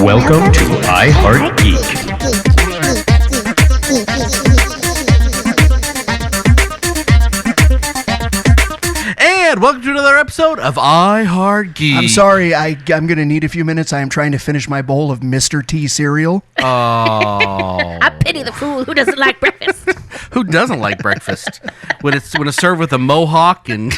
Welcome to I Heart Geek. And welcome to another episode of I Heart Geek. I'm sorry, I'm going to need a few minutes. I am trying to finish my bowl of Mr. T cereal. Oh. I pity the fool who doesn't like breakfast. Who doesn't like breakfast? When it's served with a mohawk and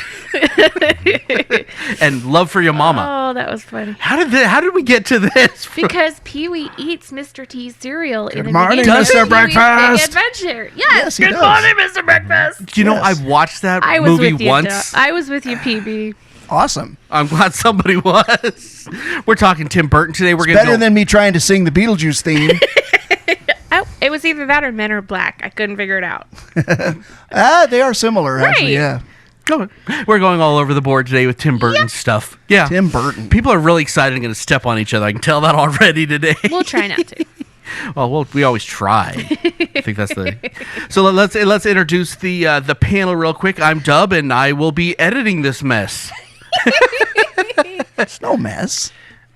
and love for your mama. Oh, that was funny. How did we get to this? Because Pee-wee eats Mr. T's cereal in the morning, beginning of Mr. Pee-wee's Breakfast. Big Adventure. Yes, he Good does. morning, Mr. Breakfast. You know, Yes. I watched that I was movie with you. once. I was with you, PB. Awesome. I'm glad somebody was. We're talking Tim Burton today. We're gonna Better go, than me trying to sing the Beetlejuice theme. It was either that or Men Are Black. I couldn't figure it out. They are similar, actually, Right. yeah. We're going all over the board today with Tim Burton stuff. Yeah. Tim Burton. People are really excited and going to step on each other. I can tell that already today. We'll try not to. Well, we always try. I think that's the. So let's introduce the panel real quick. I'm Dub, and I will be editing this mess. It's no mess.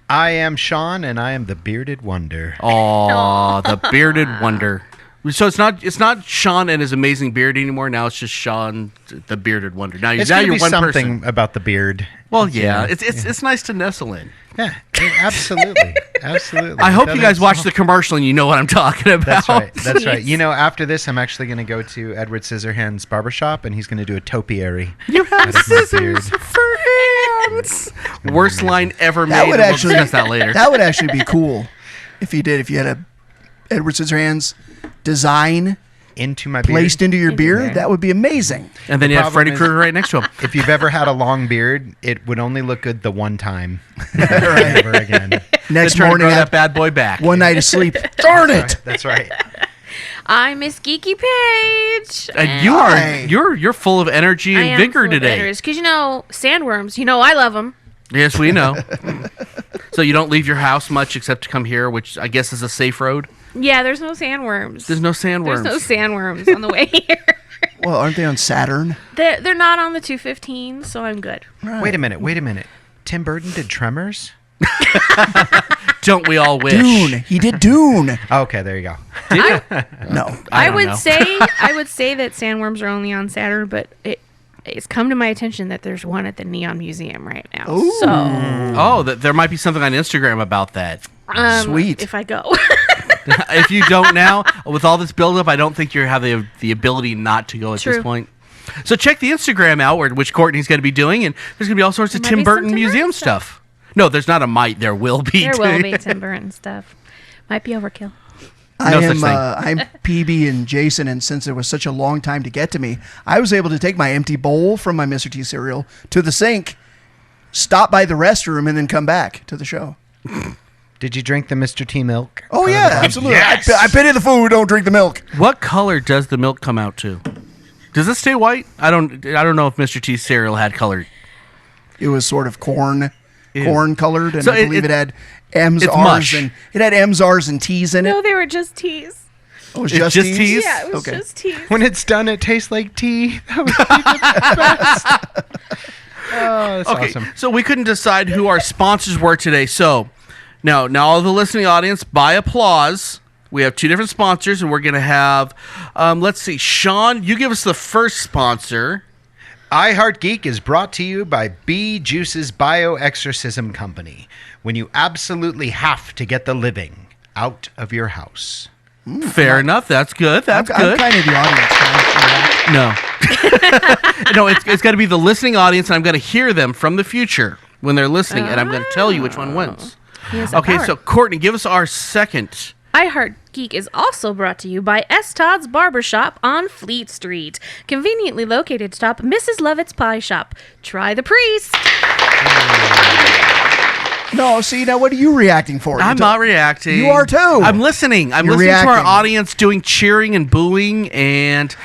I am Sean, and I am the bearded wonder. Oh, the bearded wonder. So it's not Sean and his amazing beard anymore. Now it's just Sean, the bearded wonder. Now, It's now gonna you're be one something person. about the beard. Well, yeah, it's nice to nestle in. Yeah, absolutely, absolutely. I hope you guys watch the commercial and you know what I'm talking about. That's right. That's right. You know, after this, I'm actually going to go to Edward Scissorhands' barbershop, and he's going to do a topiary. You have out of my scissors beard. for hands. Worst line ever made. That would and we'll actually discuss that later. That would actually be cool if you did. If you had a Edward Scissorhands design Into my beard. placed into your Into your beard, beard. that would be amazing. And then you have problem Freddy is- Krueger right next to him. If you've ever had a long beard, it would only look good the one time. Right. Never again. Next Then try to morning, grow that after bad boy back. one night of sleep. Darn it! That's right. I'm Miss Geeky Page. And you are you're full of energy and vigor today. Because, sandworms, I love them. Yes, we know. So you don't leave your house much except to come here, which I guess is a safe road. Yeah, there's no sandworms. There's no sandworms. There's no sandworms on the way here. Well, aren't they on Saturn? They're not on the 215, so I'm good. Right. Wait a minute. Tim Burton did Tremors? Don't we all wish? Dune. He did Dune. Oh, okay, there you go. No. I don't would know. say that sandworms are only on Saturn, but it's come to my attention that there's one at the Neon Museum right now. Ooh. So Oh, there might be something on Instagram about that. Sweet. if I go. If you don't now, with all this buildup, I don't think you have the ability not to go at this True. point. So check the Instagram out, which Courtney's going to be doing, and there's going to be all sorts of There might Tim be some Burton Tim museum Burton stuff. No, there's not a might. There will be. There will be Tim Burton stuff. Might be overkill. No such thing. I'm PB&Jason, and since it was such a long time to get to me, I was able to take my empty bowl from my Mr. T cereal to the sink, stop by the restroom, and then come back to the show. Did you drink the Mr. T milk? Oh, Out of yeah, the- absolutely. Yes! I pity the fool who don't drink the milk. What color does the milk come out to? Does it stay white? I don't know if Mr. T's cereal had color. It was sort of corn Ew. colored, and So I believe it had M's, it's R's, mush. and it had M's, R's, and T's in it. No, they were just teas. Oh, it was It's just just T's? T's? Yeah, it was Okay. just teas. When it's done, it tastes like tea. That would be the best. Oh, that's Okay, awesome. so we couldn't decide who our sponsors were today. So now all the listening audience, by applause, we have two different sponsors, and we're going to have, let's see, Sean, you give us the first sponsor. I Heart Geek is brought to you by Bee Juice's Bioexorcism Company. When you absolutely have to get the living out of your house. Fair enough. That's good. That's I'm good. kind of the audience. No. No, it's got to be the listening audience, and I'm going to hear them from the future when they're listening, and I'm going to tell you which one wins. He has a Okay, power. so Courtney, give us our second. I Heart Geek is also brought to you by S. Todd's Barbershop on Fleet Street, conveniently located atop Mrs. Lovett's Pie Shop. Try the priest. No, see, now what are you reacting for? I'm not reacting. You are too. I'm listening. I'm You're listening to our reacting. audience doing cheering and booing, and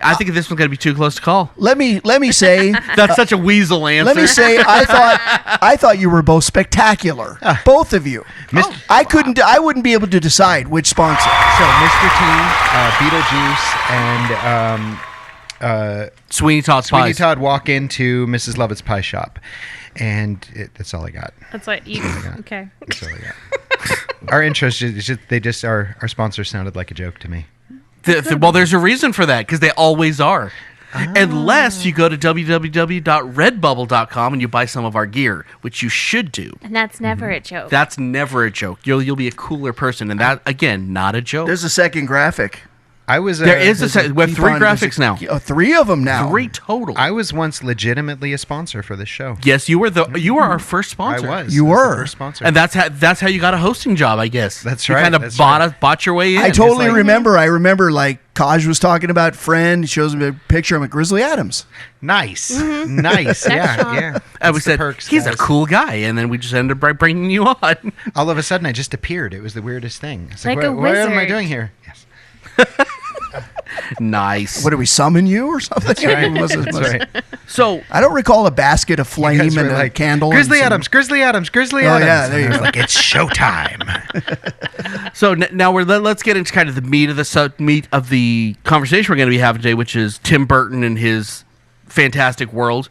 I think this one's going to be too close to call. Let me say. That's such a weasel answer. Let me say, I thought you were both spectacular, both of you. I wouldn't be able to decide which sponsor. So, Mr. T, Beetlejuice, and Sweeney Todd's Sweeney Pies. Todd walk into Mrs. Lovett's Pie Shop. And that's all I got. That's what you. Okay. That's all I got. Our intros, our sponsor sounded like a joke to me. Well, there's a reason for that, because they always are. Unless you go to www.redbubble.com and you buy some of our gear, which you should do. And that's never a joke. That's never a joke. You'll be a cooler person, and that, again, not a joke. There's a second graphic. There is we have 3 graphics now. 3 of them now. 3 total. I was once legitimately a sponsor for this show. Yes, you were our first sponsor. I was. You I was were. the first sponsor. And that's how you got a hosting job, I guess. That's you right, kind of that's bought your way in. I totally remember. I remember, like, Kaj was talking about friend. He shows me a picture of Grizzly Adams. Nice. Nice. Yeah. And we That's the said, perks, he's a guys. cool guy. And then we just ended up by bringing you on. All of a sudden, I just appeared. It was the weirdest thing. It's Like a what am I wizard. doing here? Yes. Nice. What, did we summon you or something? That's right. Must- That's must- right. So, I don't recall a basket of You flame guys and were a candle. Grizzly and some- Adams, Grizzly Adams, Grizzly Oh, Adams. yeah, there you I was go. like, it's showtime. now let's get into kind of the meat of the conversation we're going to be having today, which is Tim Burton and his fantastic world.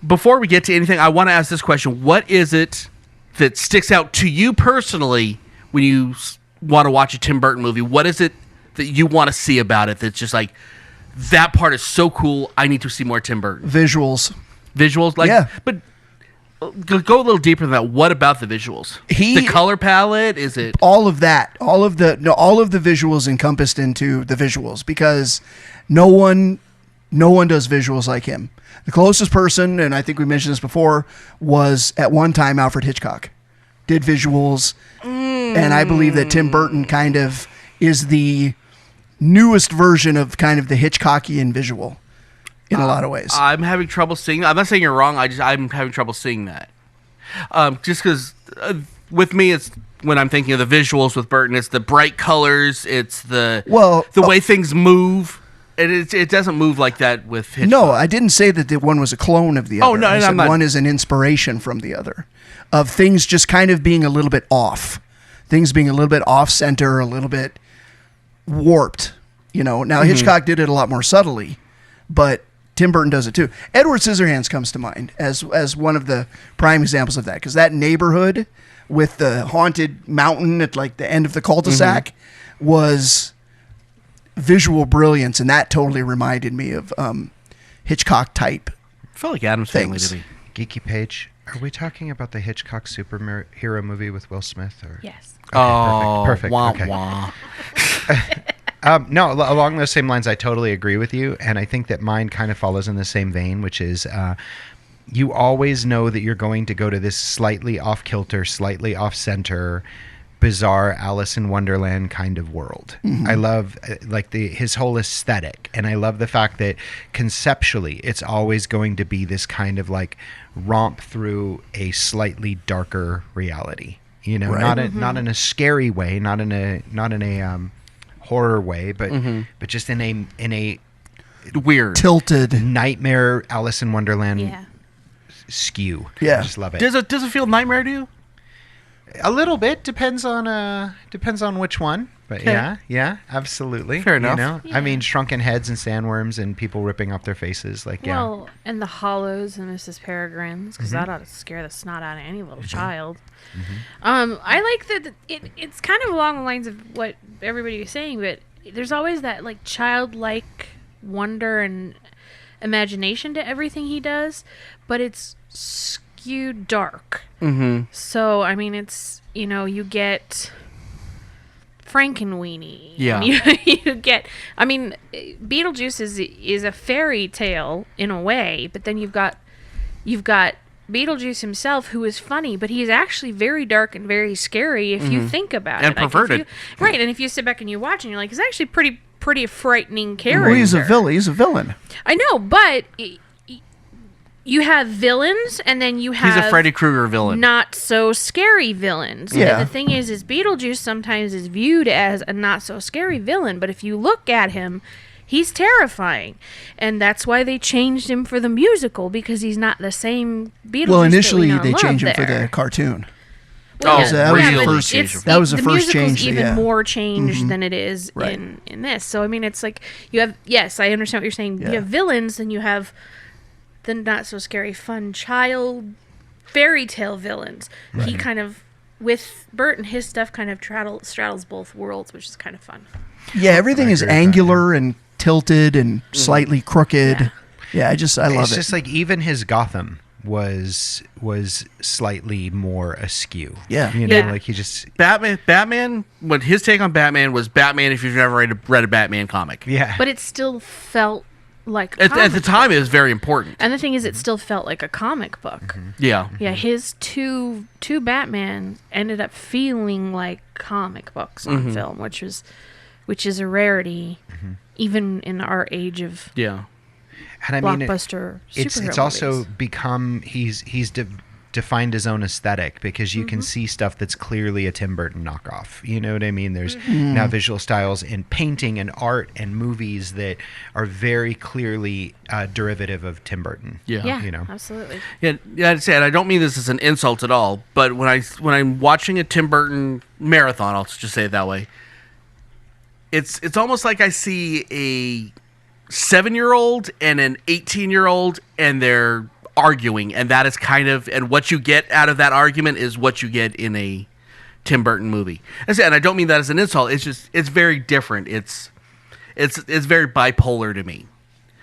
Before we get to anything, I want to ask this question: what is it that sticks out to you personally when you want to watch a Tim Burton movie? What is it that you want to see about it that's just like, that part is so cool, I need to see more Tim Burton? Visuals. Visuals, like, Yeah. but go a little deeper than that. What about the visuals? The color palette, is it? All of that, all of the visuals encompassed into the visuals, because no one does visuals like him. The closest person, and I think we mentioned this before, was at one time Alfred Hitchcock. Did visuals, and I believe that Tim Burton kind of is the newest version of kind of the Hitchcockian visual in a lot of ways. I'm having trouble seeing. I'm not saying you're wrong. I'm having trouble seeing that. Just because with me, it's when I'm thinking of the visuals with Burton, it's the bright colors. It's the way things move. It doesn't move like that with Hitchcock. No, I didn't say that the one was a clone of the other. Oh, no, I I'm said not- one is an inspiration from the other, of things just kind of being a little bit off, things being a little bit off center, a little bit warped. Now Hitchcock did it a lot more subtly, but Tim Burton does it too. Edward Scissorhands comes to mind as one of the prime examples of that, because that neighborhood with the haunted mountain at like the end of the cul-de-sac was visual brilliance, and that totally reminded me of Hitchcock type. I feel like Adam's Family Things. to me. Geeky Page, are we talking about the Hitchcock superhero movie with Will Smith? Or? Yes. Oh, perfect. Wah, Okay. wah. No, along those same lines, I totally agree with you, and I think that mine kind of follows in the same vein, which is you always know that you're going to go to this slightly off-kilter, slightly off-center, bizarre Alice in Wonderland kind of world. I love his whole aesthetic, and I love the fact that conceptually it's always going to be this kind of like romp through a slightly darker reality. Right. Not in a scary way, not in a horror way, but just in a Weird. Tilted. nightmare Alice in Wonderland Yeah. skew. Yeah. I just love it. Does it feel nightmare to you? A little bit depends on which one, but Okay. yeah, absolutely. Fair enough. I mean, shrunken heads and sandworms and people ripping off their faces, Well, and the hollows and Mrs. Peregrine's, because that ought to scare the snot out of any little child. I like that it's kind of along the lines of what everybody was saying, but there's always that like childlike wonder and imagination to everything he does, but it's skewed dark. So I mean, it's you get Frankenweenie. Yeah. And you get. I mean, Beetlejuice is a fairy tale in a way, but then you've got Beetlejuice himself, who is funny, but he's actually very dark and very scary if you think about And it. Like, if perverted. right, and if you sit back and you watch, and you're like, it's actually pretty frightening character. Well, he's a villain. He's a villain. I know, but you have villains, and then you have He's a Freddy Krueger villain. not so scary villains. Yeah. And the thing is Beetlejuice sometimes is viewed as a not so scary villain, but if you look at him, he's terrifying. And that's why they changed him for the musical, because he's not the same Beetlejuice. Well, that we initially know and they love changed him for there. the cartoon. Oh, that was the really? first- Change that was the first musical's change, even yeah. more changed than it is Right. in this. So I mean, it's like you have. Yes, I understand what you're saying. Yeah. You have villains, then you have the not so scary, fun child fairy tale villains. He kind of with Burton, his stuff kind of straddles both worlds, which is kind of fun. Yeah, everything I is agree with that, angular and tilted and slightly crooked. Yeah, I love It's it. just like even his Gotham was slightly more askew. Yeah. You know, Yeah. like he just Batman. What his take on Batman was Batman. If you've never read a Batman comic, yeah. But it still felt like a at the comic time book. it was very important. And the thing is, it still felt like a comic book. Yeah. Yeah, his two Batman ended up feeling like comic books on film, which is a rarity, even in our age of Yeah. And I mean, blockbuster it's superhero also movies. become he's defined his own aesthetic because you can see stuff that's clearly a Tim Burton knockoff. You know what I mean? There's now visual styles in painting and art and movies that are very clearly derivative of Tim Burton. Yeah. Yeah, you know. absolutely. Yeah, I'd say, and I don't mean this as an insult at all, but when I'm watching a Tim Burton marathon, I'll just say it that way. It's almost like I see a 7-year-old and an 18-year-old, and they're arguing, and that is kind of, and what you get out of that argument is what you get in a Tim Burton movie. And I don't mean that as an insult. It's just it's very different. It's very bipolar to me.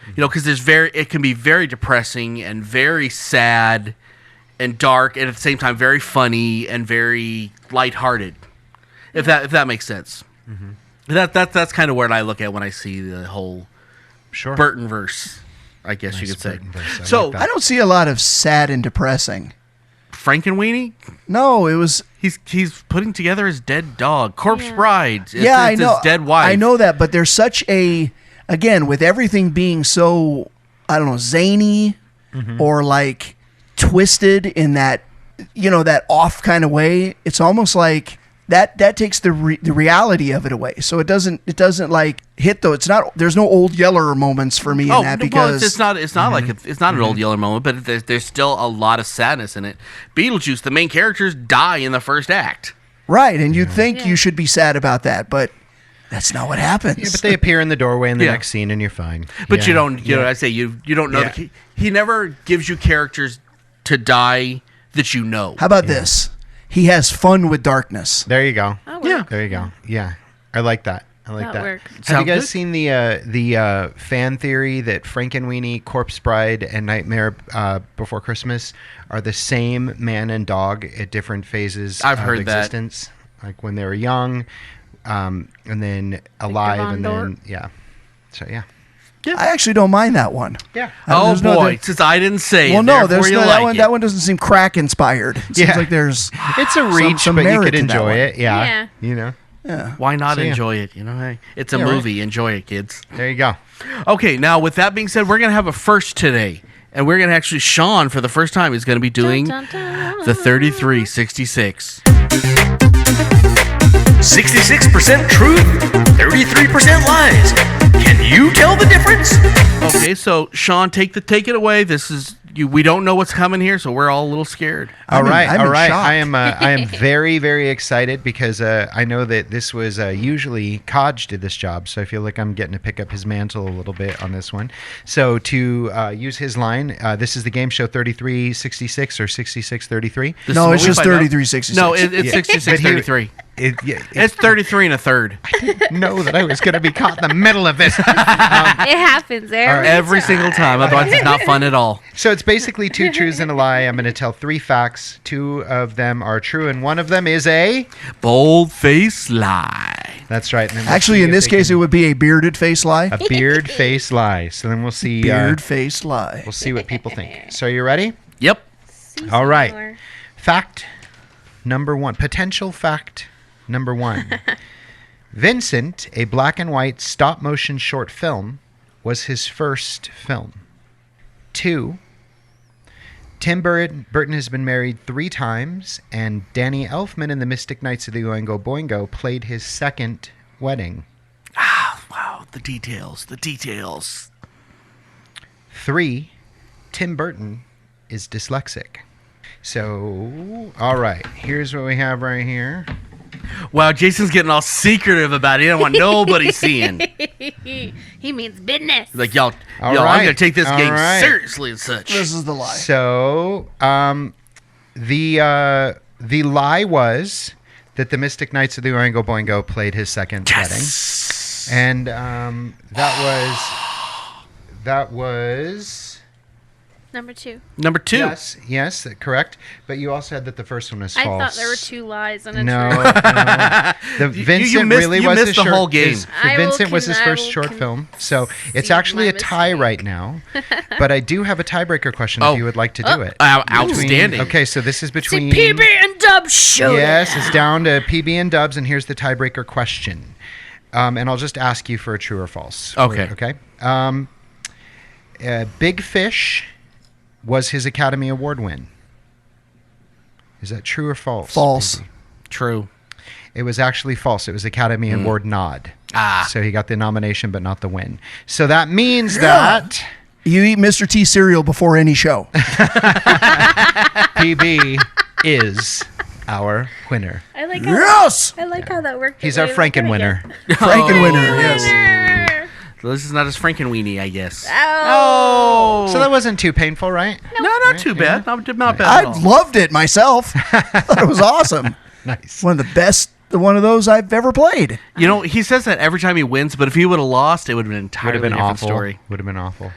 You know, because it can be very depressing and very sad and dark, and at the same time very funny and very lighthearted. If that makes sense. That's kind of what I look at when I see the whole Sure. Burtonverse, I guess you Nice could say. Burtonverse. I So like that. I don't see a lot of sad and depressing. Frankenweenie, No, it was. he's putting together his dead dog, Corpse Yeah. Bride. It's I know. his dead wife. I know that, but there's such a, again, with everything being so, I don't know, zany or like twisted in that, that off kind of way. It's almost like that takes the reality of it away. So it doesn't like hit though. It's not. There's no old Yeller moments for me in that because it's not like it's not an old Yeller moment, but there's still a lot of sadness in it. Beetlejuice, the main characters die in the first act. right, and you'd think Yeah. you should be sad about that, but that's not what happens. Yeah, but they appear in the doorway in the Yeah. next scene, and you're fine. But Yeah. you don't. You know, I say you don't know. Yeah. He never gives you characters to die that you know. How about this? He has fun with darkness. There you go. That Yeah. works. There you go. Yeah, I like that. I like That that. works. Have Sounds you guys good. seen the fan theory that Frankenweenie, Corpse Bride, and Nightmare Before Christmas are the same man and dog at different phases I've of heard that. existence? Like when they were young, and then alive, and then Devon So yeah. I actually don't mind that one. Yeah. Oh There's no- boy! Since I didn't say Well, it, no, therefore there's you no, like that one. it. That one doesn't seem crack inspired. It seems Yeah. like there's. It's a reach, some but you merit could in that enjoy one. it. Yeah. Yeah. You know. Yeah. Why not So, yeah. enjoy it? You know, hey, it's a Yeah, right. movie. Enjoy it, kids. There you go. Okay, now with that being said, we're gonna have a first today, and we're gonna actually Sean for the first time is gonna be doing Dun, dun, dun. the 3366. 66% truth, 33% lies. Can you tell the difference? Okay, so Sean, take it away. This is you. We don't know what's coming here, so we're all a little scared. I'm in shock. I am very, very excited because I know that this was usually Kodge did this job, so I feel like I'm getting to pick up his mantle a little bit on this one. So to use his line, this is the game show 3366 or 6633. This No, is it's what we just find out. 3366. No, it's Yeah. 6633. It's It's 33 and a third. know that I was going to be caught in the middle of this. It happens Every single time. Otherwise, it's not fun at all. So it's basically two truths and a lie. I'm going to tell three facts. Two of them are true, and one of them is a. Bold-faced lie. That's right. And then we'll Actually, see in if this they case, can- it would be a bearded face lie. a beard face lie. So then we'll see. Beard face lie. We'll see what people think. So you ready? Yep. All right. Fact number one. Potential fact number one. Vincent, a black and white stop motion short film, was his first film. 2. Tim Burton has been married 3 times, and Danny Elfman in The Mystic Knights of the Oingo Boingo played his second wedding. Wow, the details. 3. Tim Burton is dyslexic. So, all right, here's what we have right here. Wow, Jason's getting all secretive about it. He don't want nobody seeing. He means business. He's like, y'all, All I'm right. going to take this All game right. seriously and such. This is the lie. So, the the lie was that the Mystic Knights of the Oingo Boingo played his second wedding. And that was Number 2. Number 2. Yes, correct. But you also said that the first one was false. I thought there were 2 lies and a No, truth. no. Vincent really you was missed his the short, whole game. Vincent was his first short film, so it's actually a tie right now. But I do have a tiebreaker question if you would like to do it. Outstanding. Okay, so this is between It's a PB and Dub show. Yes, it's down to PB and Dubs, and here's the tiebreaker question. And I'll just ask you for a true or false. Okay. Okay. Big Fish was his Academy Award win. Is that true or false? False. Baby? True. It was actually false. It was Academy Award nod. Ah. So he got the nomination, but not the win. So that means that You eat Mr. T cereal before any show. PB is our winner. I like how Yes! I like how that worked. He's our Franken winner. Frankenwinner, yes. So this is not as Frankenweenie, I guess. Oh. So that wasn't too painful, right? No, not too bad. Not bad at I all. loved it myself. I thought it was awesome. Nice. One of the best one of those I've ever played. You know, he says that every time he wins, but if he would have lost, it would have been an entirely Would have been different awful. story. Would have been awful.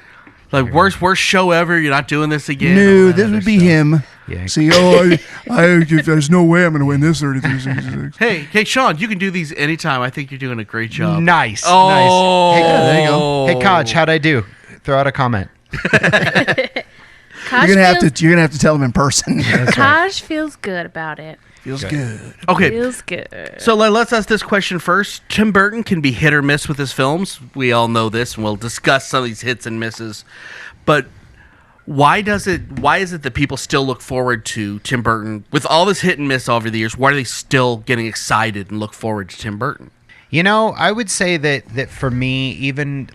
Like, worst show ever. You're not doing this again. No, this would be him. Yeah. See, there's no way I'm going to win this 33-66. Hey, Sean, you can do these anytime. I think you're doing a great job. Nice. Oh. Nice. Hey, there you go. Hey, Kaj, how'd I do? Throw out a comment. You're gonna have to tell him in person. Taj feels good about it. Feels good. Okay. Feels good. So let's ask this question first. Tim Burton can be hit or miss with his films. We all know this, and we'll discuss some of these hits and misses. But why is it that people still look forward to Tim Burton? With all this hit and miss over the years, why are they still getting excited and look forward to Tim Burton? You know, I would say that for me, even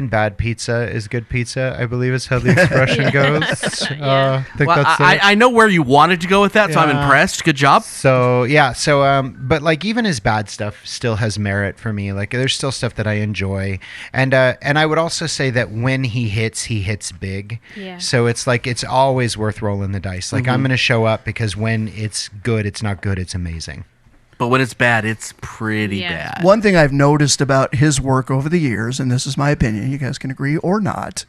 bad pizza is good pizza, I believe is how the expression goes. Yeah. I know where you wanted to go with that, so I'm Yeah. impressed. Good job. But like even his bad stuff still has merit for me. Like there's still stuff that I enjoy, and I would also say that when he hits big. Yeah. So it's like it's always worth rolling the dice. Like I'm going to show up because when it's good, it's not good, it's amazing. But when it's bad, it's pretty bad. One thing I've noticed about his work over the years, and this is my opinion, you guys can agree or not,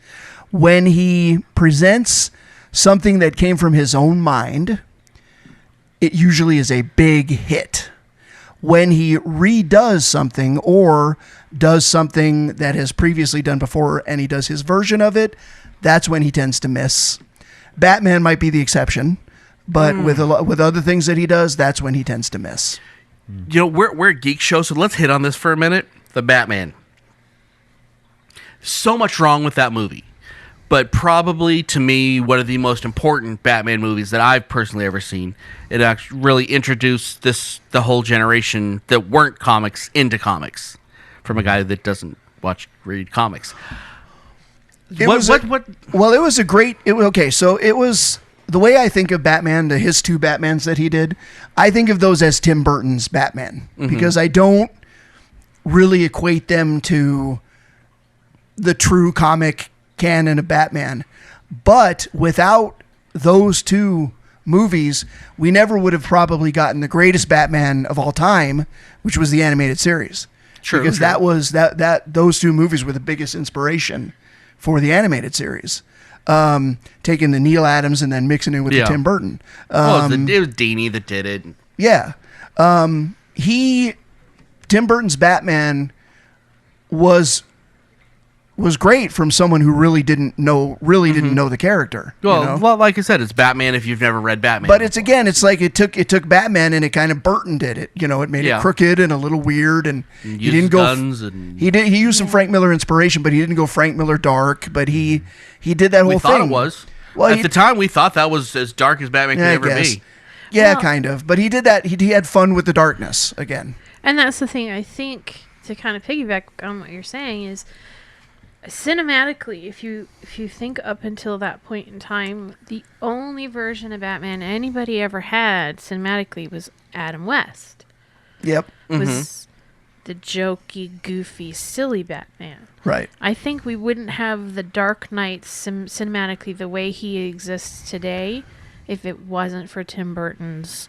when he presents something that came from his own mind, it usually is a big hit. When he redoes something or does something that has previously done before and he does his version of it, that's when he tends to miss. Batman might be the exception, but with other things that he does, that's when he tends to miss. You know, we're a geek show, so let's hit on this for a minute. The Batman. So much wrong with that movie. But probably, to me, one of the most important Batman movies that I've personally ever seen. It actually really introduced the whole generation that weren't comics into comics. From a guy that doesn't read comics. It was the way I think of Batman, his two Batmans that he did, I think of those as Tim Burton's Batman because I don't really equate them to the true comic canon of Batman. But without those two movies, we never would have probably gotten the greatest Batman of all time, which was the animated series. True, because true. that was those two movies were the biggest inspiration for the animated series. Taking the Neil Adams and then mixing it with the Tim Burton. It was Dini that did it. Yeah. Tim Burton's Batman was great from someone who really didn't know the character. Well, you know? well, like I said, it's Batman if you've never read Batman. But it's like it took Batman and it kind of Burton did it. You know, it made it crooked and a little weird, and he didn't go. He used some Frank Miller inspiration, but he didn't go Frank Miller dark. But he did that whole thing. We thought it was. Well, at the time, we thought that was as dark as Batman could ever be. Yeah, kind of. But he did that. He had fun with the darkness again. And that's the thing, I think, to kind of piggyback on what you're saying is, cinematically, if you think up until that point in time, the only version of Batman anybody ever had cinematically was Adam West. Yep. Was the jokey, goofy, silly Batman. Right. I think we wouldn't have the Dark Knight cinematically the way he exists today if it wasn't for Tim Burton's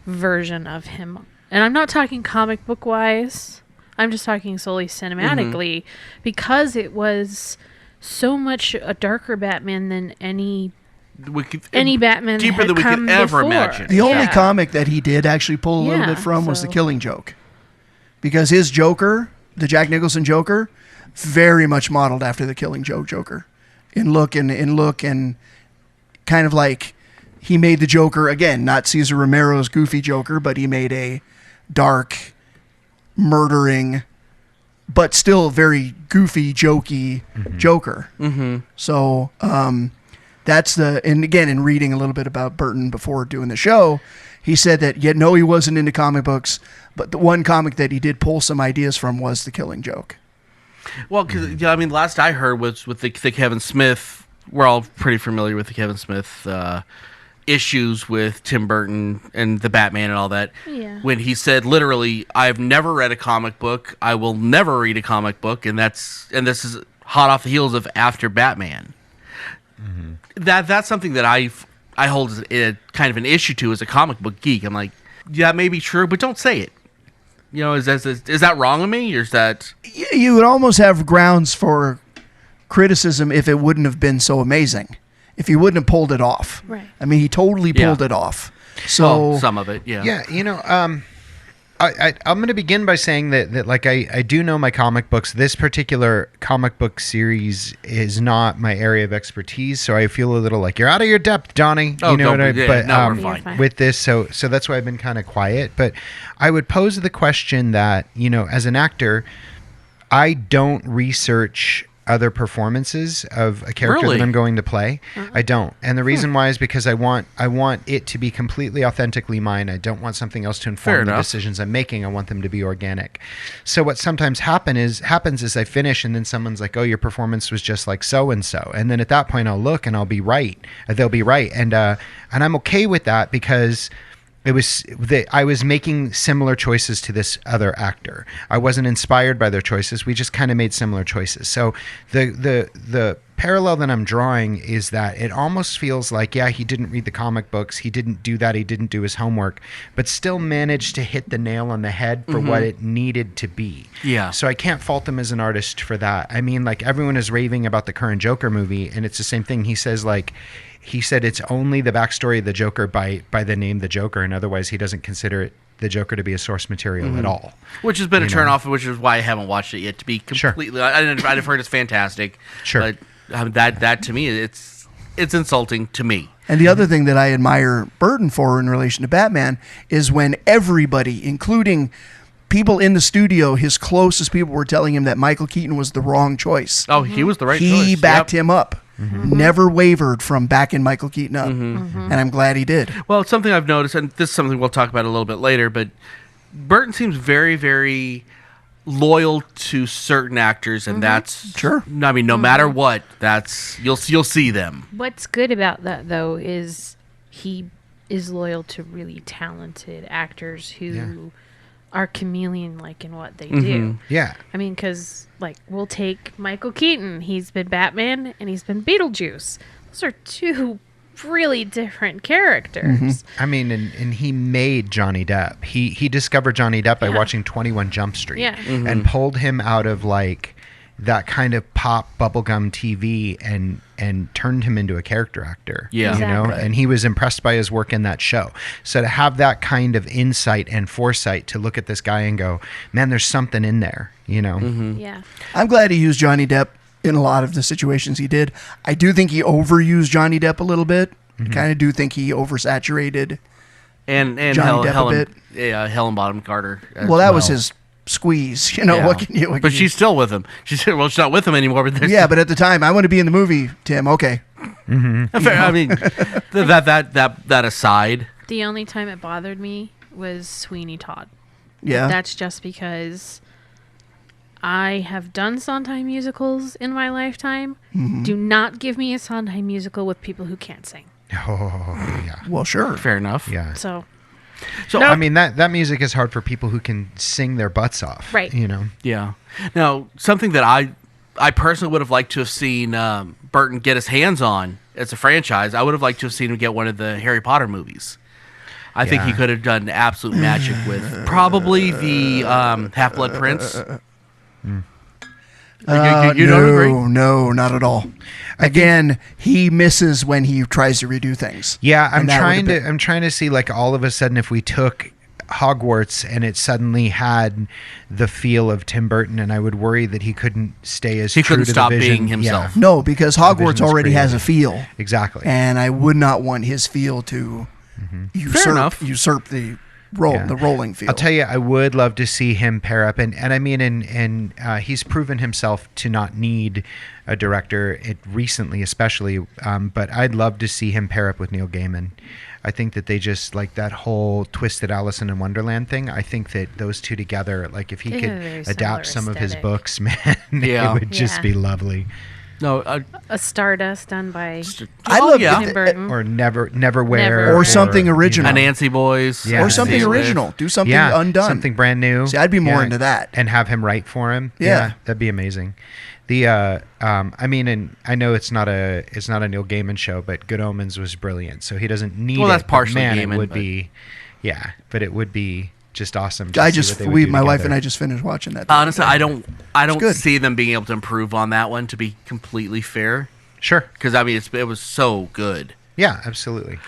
version of him. And I'm not talking comic book wise. I'm just talking solely cinematically, because it was so much a darker Batman than any Batman deeper than we could ever imagine. The only comic that he did actually pull a little bit from was The Killing Joke, because his Joker, the Jack Nicholson Joker, very much modeled after the Killing Joke Joker in look and kind of like he made the Joker again, not Cesar Romero's goofy Joker, but he made a dark, murdering, but still very goofy, jokey Joker. Mm-hmm. So that's and again, in reading a little bit about Burton before doing the show, he said that he wasn't into comic books, but the one comic that he did pull some ideas from was The Killing Joke. Well, because I mean, last I heard was with the Kevin Smith. We're all pretty familiar with the Kevin Smith issues with Tim Burton and the Batman and all that. Yeah. When he said literally, "I've never read a comic book. I will never read a comic book," and this is hot off the heels of after Batman. Mm-hmm. That's something that I hold as a kind of an issue to as a comic book geek. I'm like, yeah, that may be true, but don't say it. You know, is that wrong of me, or is that... You would almost have grounds for criticism if it wouldn't have been so amazing. If he wouldn't have pulled it off. Right. I mean, he totally pulled it off. So some of it, yeah. Yeah, you know, I'm going to begin by saying that like I do know my comic books. This particular comic book series is not my area of expertise, so I feel a little like you're out of your depth, Donnie. Oh, you know what I? Yeah, but no, we're fine. with this, so that's why I've been kind of quiet. But I would pose the question that, you know, as an actor, I don't research other performances of a character Really? that I'm going to play. I don't. And the reason why is because I want it to be completely authentically mine. I don't want something else to inform Fair the enough. decisions I'm making. I want them to be organic. So what sometimes happens is I finish and then someone's like, "Oh, your performance was just like so and so." And then at that point I'll look and I'll be right. They'll be right. And I'm okay with that because I was making similar choices to this other actor. I wasn't inspired by their choices. We just kind of made similar choices. So the parallel that I'm drawing is that it almost feels like, yeah, he didn't read the comic books. He didn't do that. He didn't do his homework, but still managed to hit the nail on the head for what it needed to be. Yeah. So I can't fault him as an artist for that. I mean, like, everyone is raving about the current Joker movie, and it's the same thing. He said it's only the backstory of the Joker by the name the Joker, and otherwise he doesn't consider it the Joker to be a source material at all. Which has been a turnoff, which is why I haven't watched it yet. To be completely, I've heard it's fantastic. Sure. But that to me, it's insulting to me. And the other thing that I admire Burton for in relation to Batman is when everybody, including people in the studio, his closest people, were telling him that Michael Keaton was the wrong choice. Oh, he was the right choice. He backed Yep. him up. Never wavered from backing Michael Keaton up. And I'm glad he did. Well, it's something I've noticed, and this is something we'll talk about a little bit later, but Burton seems very, very loyal to certain actors, and that's... Sure. I mean, no matter what, that's... You'll see them. What's good about that, though, is he is loyal to really talented actors who are chameleon-like in what they do. Yeah. I mean, because, like, we'll take Michael Keaton. He's been Batman, and he's been Beetlejuice. Those are two really different characters. I mean, and he made Johnny Depp. He discovered Johnny Depp by watching 21 Jump Street and pulled him out of, like, that kind of pop bubblegum TV and turned him into a character actor. Yeah. You know, Exactly. and he was impressed by his work in that show. So to have that kind of insight and foresight to look at this guy and go, man, there's something in there, you know? Yeah. I'm glad he used Johnny Depp in a lot of the situations he did. I do think he overused Johnny Depp a little bit. Kind of do think he oversaturated And Johnny Depp a bit. Helen Bonham Carter. as Well, that was his squeeze. You know, Yeah. what can you... But she's still with him. She's not with him anymore. But Yeah, but at the time, I want to be in the movie, Tim. Okay. fair, I mean, that aside. The only time it bothered me was Sweeney Todd. Yeah. That's just because I have done Sondheim musicals in my lifetime. Do not give me a Sondheim musical with people who can't sing. Oh, yeah. Well, sure. Fair enough. Yeah. So, So I mean, that music is hard for people who can sing their butts off. Right. You know? Yeah. Now, something that I I personally would have liked to have seen Burton get his hands on as a franchise. I would have liked to have seen him get one of the Harry Potter movies. I think he could have done absolute magic with probably the Half-Blood Prince. You don't agree? No, not at all. Again, he misses when he tries to redo things. Yeah, I'm trying to see, like, all of a sudden if we took Hogwarts and it suddenly had the feel of Tim Burton, and I would worry that he couldn't stay as He true couldn't to stop the vision. being himself. Yeah, No, because Hogwarts vision was already has a created. feel. exactly. And I would not want his feel to usurp the role, Yeah. the rolling feel. I'll tell you, I would love to see him pair up, and I mean, and he's proven himself to not need a director recently, especially. But I'd love to see him pair up with Neil Gaiman. I think that they just like that whole twisted Alice in Wonderland thing. I think that those two together, like if he They could have a very adapt similar some of his aesthetic. books, man, Yeah. it would just Yeah. be lovely. No, A Stardust done by I love yeah. Tim Burton. Or never wear, Never. Or something original. a Nancy Boys. Yeah. or something Nancy original. Do something yeah, undone. something brand new. See, I'd be more into that. and have him write for him. Yeah. That'd be amazing. The I mean, and I know it's not a Neil Gaiman show, but Good Omens was brilliant. So he doesn't need. Well, that's it, but partially man, Gaiman, it would but- be, yeah, but it would be just awesome. To I see just, what they would do my wife together. and I just finished watching that. Honestly, I don't good. see them being able to improve on that one. To be completely fair, Sure. because I mean it was so good. Yeah, absolutely.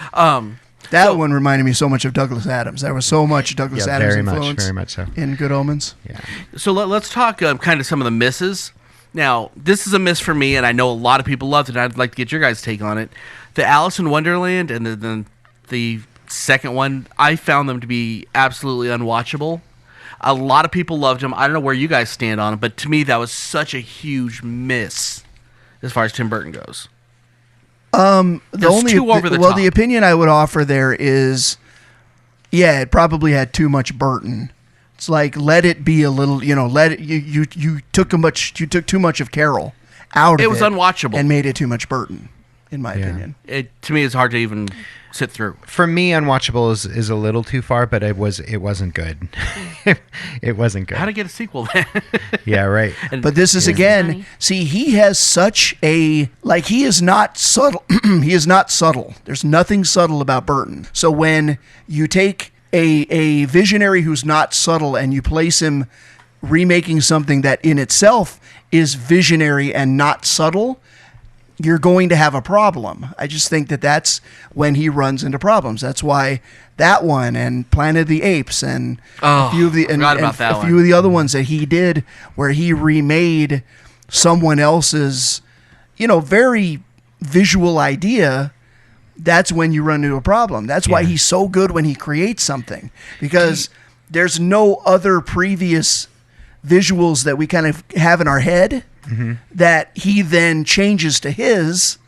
That one reminded me so much of Douglas Adams. There was so much Douglas Yeah, Adams very much, influence very much so. in Good Omens. Yeah. So let's talk kind of some of the misses. Now, this is a miss for me, and I know a lot of people loved it. And I'd like to get your guys' take on it. The Alice in Wonderland and the second one, I found them to be absolutely unwatchable. A lot of people loved them. I don't know where you guys stand on it, but to me, that was such a huge miss as far as Tim Burton goes. Too over the top. The opinion I would offer there is, yeah, it probably had too much Burton. It's like let it be a little, let it. You took too much of Carol out of it. It was unwatchable. and made it too much Burton, in my opinion. To me, it's hard to even sit through. For me, unwatchable is a little too far, but it wasn't good. It wasn't good. How to get a sequel then? Yeah, right. But this is again, funny. see, he has such a he is not subtle. He is not subtle. There's nothing subtle about Burton. So when you take a visionary who's not subtle and you place him remaking something that in itself is visionary and not subtle, you're going to have a problem. I just think that that's when he runs into problems. That's why that one and Planet of the Apes and a few of the forgot about that few one. of the other ones that he did where he remade someone else's, very visual idea. That's when you run into a problem. That's why he's so good when he creates something, because there's no other previous visuals that we kind of have in our head that he then changes to his,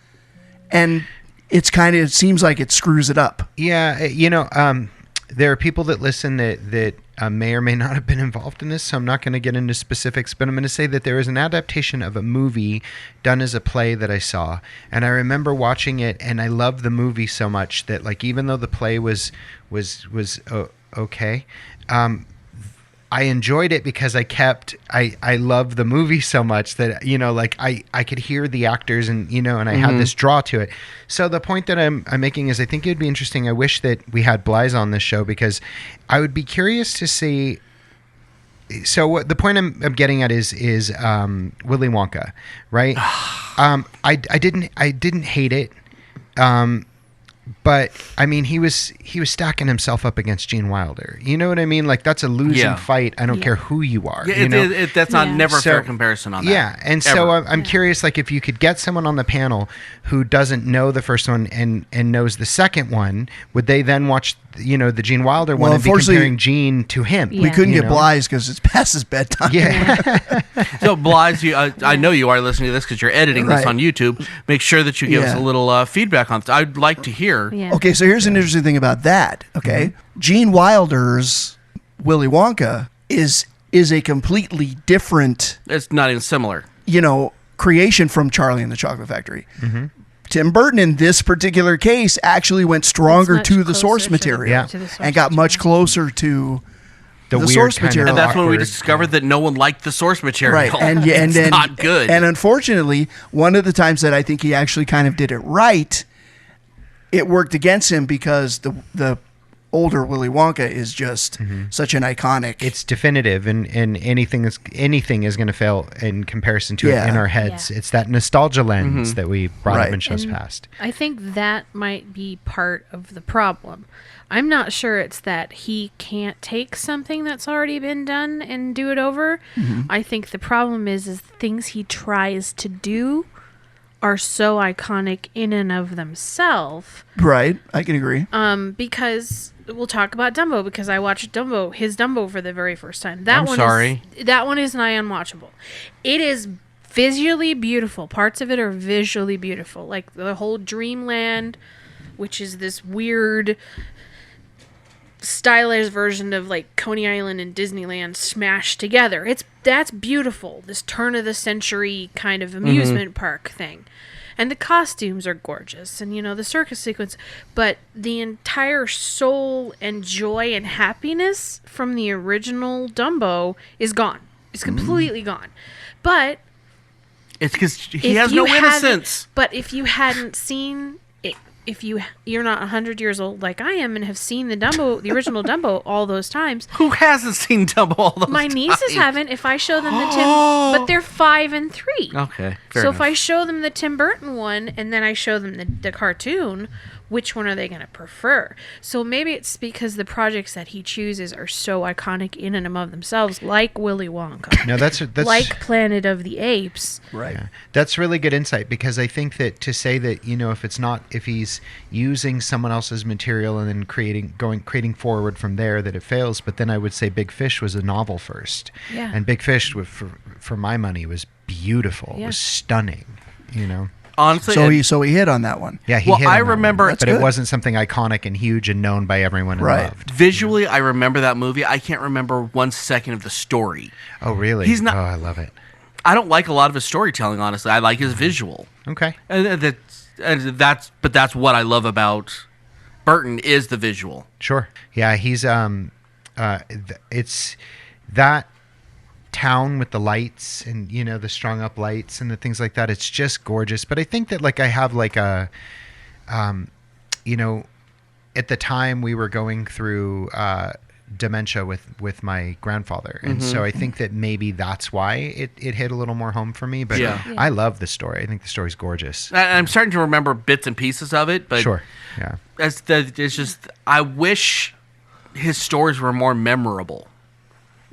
and it seems like it screws it up. Yeah, there are people that listen that may or may not have been involved in this, so I'm not going to get into specifics, but I'm going to say that there is an adaptation of a movie done as a play that I saw, and I remember watching it, and I loved the movie so much that, like, even though the play was okay, I enjoyed it because I loved the movie so much that, I could hear the actors and, and I had this draw to it. So the point that I'm making is I think it would be interesting. I wish that we had Blythe on this show because I would be curious to see. So what the point I'm getting at is Willy Wonka, right? I didn't hate it. But I mean, he was stacking himself up against Gene Wilder. You know what I mean? Like, that's a losing fight. I don't care who you are. That's not never a fair comparison on that. Yeah, and Ever. so I'm curious, like, if you could get someone on the panel who doesn't know the first one and knows the second one, would they then watch the Gene Wilder one and be unfortunately, comparing Gene to him? We couldn't You get know? Blythe because it's past his bedtime. Yeah. So, Blythe, I know you are listening to this because you're editing this Right. on YouTube. Make sure that you give us a little feedback on it. I'd like to hear. Yeah. Okay, so here's an interesting thing about that. Okay, Gene Wilder's Willy Wonka is a completely different, It's not even similar. creation from Charlie and the Chocolate Factory. Tim Burton in this particular case actually went stronger It's much to the closer source to material Yeah. to the source and got much material. closer to the weird source kind material. of And that's when we awkward- discovered that no one liked the source material. Right, and it's then not good. And unfortunately, one of the times that I think he actually kind of did it right, it worked against him because the older Willy Wonka is just such an iconic. It's definitive, and anything is going to fail in comparison to it Yeah. in our heads. Yeah. It's that nostalgia lens that we brought up Right. in shows And past. I think that might be part of the problem. I'm not sure it's that he can't take something that's already been done and do it over. I think the problem is things he tries to do are so iconic in and of themselves. right. I can agree. Because we'll talk about Dumbo, because I watched his Dumbo for the very first time. I'm sorry. That one is nigh unwatchable. It is visually beautiful. Parts of it are visually beautiful. Like the whole Dreamland, which is this weird stylized version of like Coney Island and Disneyland smashed together. That's beautiful. This turn of the century kind of amusement park thing. And the costumes are gorgeous, and the circus sequence, but the entire soul and joy and happiness from the original Dumbo is gone. It's completely gone. But It's because he if has you no hadn't- innocence. But if you hadn't seen it, if you're not 100 years old like I am and have seen the original Dumbo all those times, Who hasn't seen Dumbo all those my nieces times? haven't. If I show them the Tim, but they're 5 and 3. Okay, fair So enough. if I show them the Tim Burton one and then I show them the cartoon, which one are they going to prefer? So maybe it's because the projects that he chooses are so iconic in and of themselves, like Willy Wonka, No, that's like Planet of the Apes. Right. Yeah. That's really good insight, because I think that to say that, if he's using someone else's material and then creating forward from there, that it fails. But then I would say Big Fish was a novel first. Yeah. And Big Fish, for my money, was beautiful. It Yeah. was stunning, Honestly, So he hit on that one. Yeah, he Well, hit I on that one. remember- but That's it good. wasn't something iconic and huge and known by everyone and Right. loved. visually, I remember that movie. I can't remember 1 second of the story. Oh, really? He's not- Oh, I love it. I don't like a lot of his storytelling, honestly. I like his visual. Okay. And that's what I love about Burton is the visual. Sure. Yeah, he's it's that town with the lights and the strung up lights and the things like that. It's just gorgeous. But I think that I have a at the time we were going through dementia with my grandfather, and so I think that maybe that's why it hit a little more home for me. But Yeah. I love the story. I think the story's gorgeous. I'm starting to remember bits and pieces of it, but Sure. Yeah. it's just I wish his stories were more memorable.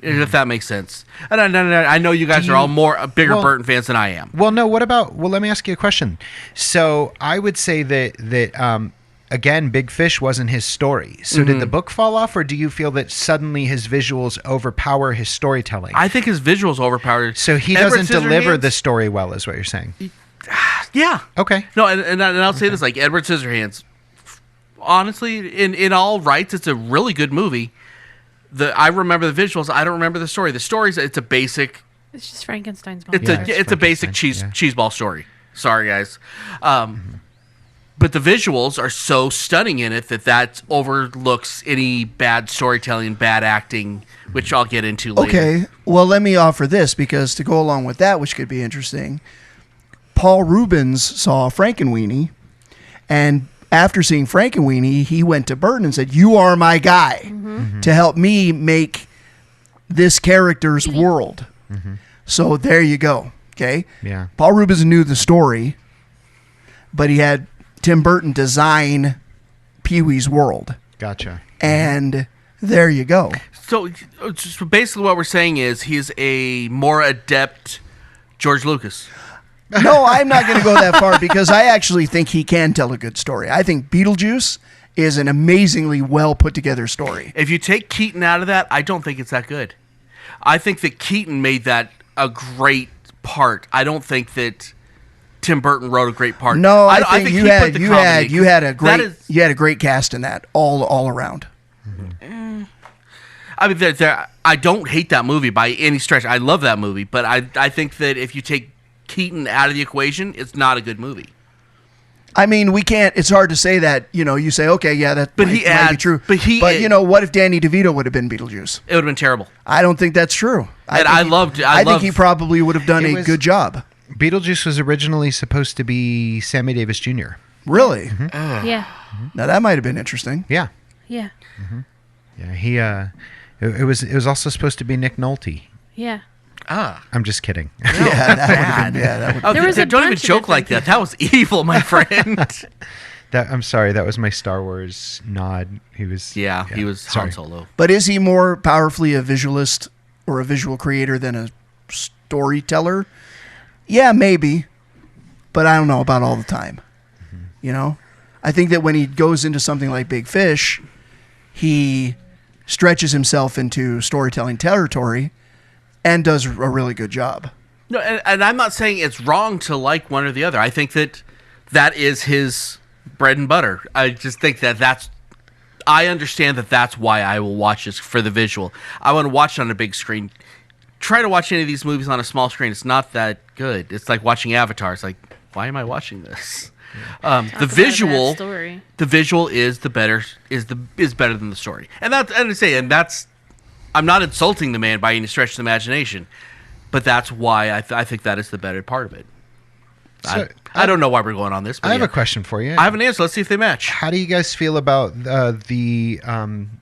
If that makes sense. And I know you guys are all bigger well- Burton fans than I am. Well, no. What about? Well, let me ask you a question. So I would say that again, Big Fish wasn't his story. So did the book fall off, or do you feel that suddenly his visuals overpower his storytelling? I think his visuals overpowered. So he Edward doesn't deliver Scissorhands- the story well, is what you're saying? Yeah. Okay. No, and I'll say this: like Edward Scissorhands. Honestly, in all rights, it's a really good movie. I remember the visuals. I don't remember the story. The story's it's a basic. It's just Frankenstein's It's monster. Yeah, it's a basic Frankenstein, cheeseball story. Sorry, guys. But the visuals are so stunning in it that overlooks any bad storytelling, bad acting, which I'll get into later. Okay. Well, let me offer this, because to go along with that, which could be interesting, Paul Rubens saw Frankenweenie, and after seeing Frankenweenie, he went to Burton and said, "You are my guy to help me make this character's world." So there you go. Okay. Yeah. Paul Rubens knew the story, but he had Tim Burton design Pee-wee's world, Gotcha. and there you go. So basically, what we're saying is he's a more adept George Lucas. No, I'm not going to go that far, because I actually think he can tell a good story. I think Beetlejuice is an amazingly well put together story. If you take Keaton out of that, I don't think it's that good. I think that Keaton made that a great part. I don't think that Tim Burton wrote a great part. No, I think he you put had the you comedy- had you had a that great is- you had a great cast in that all around. I mean, I don't hate that movie by any stretch. I love that movie, but I think that if you take Keaton out of the equation, it's not a good movie. I mean, we can't. It's hard to say that. You say, okay, yeah, that might be true. But what if Danny DeVito would have been Beetlejuice? It would have been terrible. I don't think that's true. I think he probably would have done a good job. Beetlejuice was originally supposed to be Sammy Davis Jr. Really? Yeah. Now that might have been interesting. Yeah. Yeah. Yeah. He. It was also supposed to be Nick Nolte. Yeah. I'm just kidding. Yeah, that would have been. Yeah, that would. Oh, There was a don't even bunch of joke like different that. That was evil, my friend. I'm sorry. That was my Star Wars nod. He was. He was sorry. Han Solo. But is he more powerfully a visualist or a visual creator than a storyteller? Yeah, maybe. But I don't know about all the time. I think that when he goes into something like Big Fish, he stretches himself into storytelling territory and does a really good job. No, and I'm not saying it's wrong to like one or the other. I think that is his bread and butter. I just think I understand that's why I will watch this, for the visual. I want to watch it on a big screen. Try to watch any of these movies on a small screen. It's not that good. It's like watching Avatar. It's like, why am I watching this? The visual is better than the story, and I'm not insulting the man by any stretch of the imagination, but that's why I think that is the better part of it. So, I don't know why we're going on this. But I have a question for you. I have an answer. Let's see if they match. How do you guys feel about the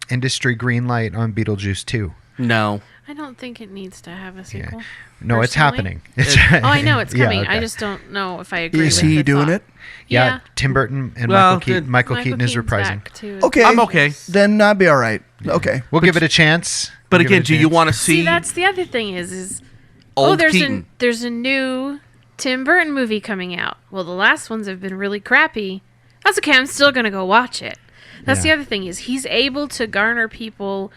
industry green light on Beetlejuice 2? No. I don't think it needs to have a sequel. Yeah. No, it's happening. I know it's coming. Yeah, okay. I just don't know if I agree Is with he the doing thought. it? Yeah, Tim Burton and Well, Michael Keaton is Keaton's reprising. back, too. Okay. I'm okay. Then I'd be all right. Okay. We'll give it a chance. But We'll give again, it a do you chance. want to see? See, that's the other thing is old there's Keaton? there's a new Tim Burton movie coming out. Well, the last ones have been really crappy. That's okay. I'm still gonna go watch it. That's the other thing is he's able to garner people.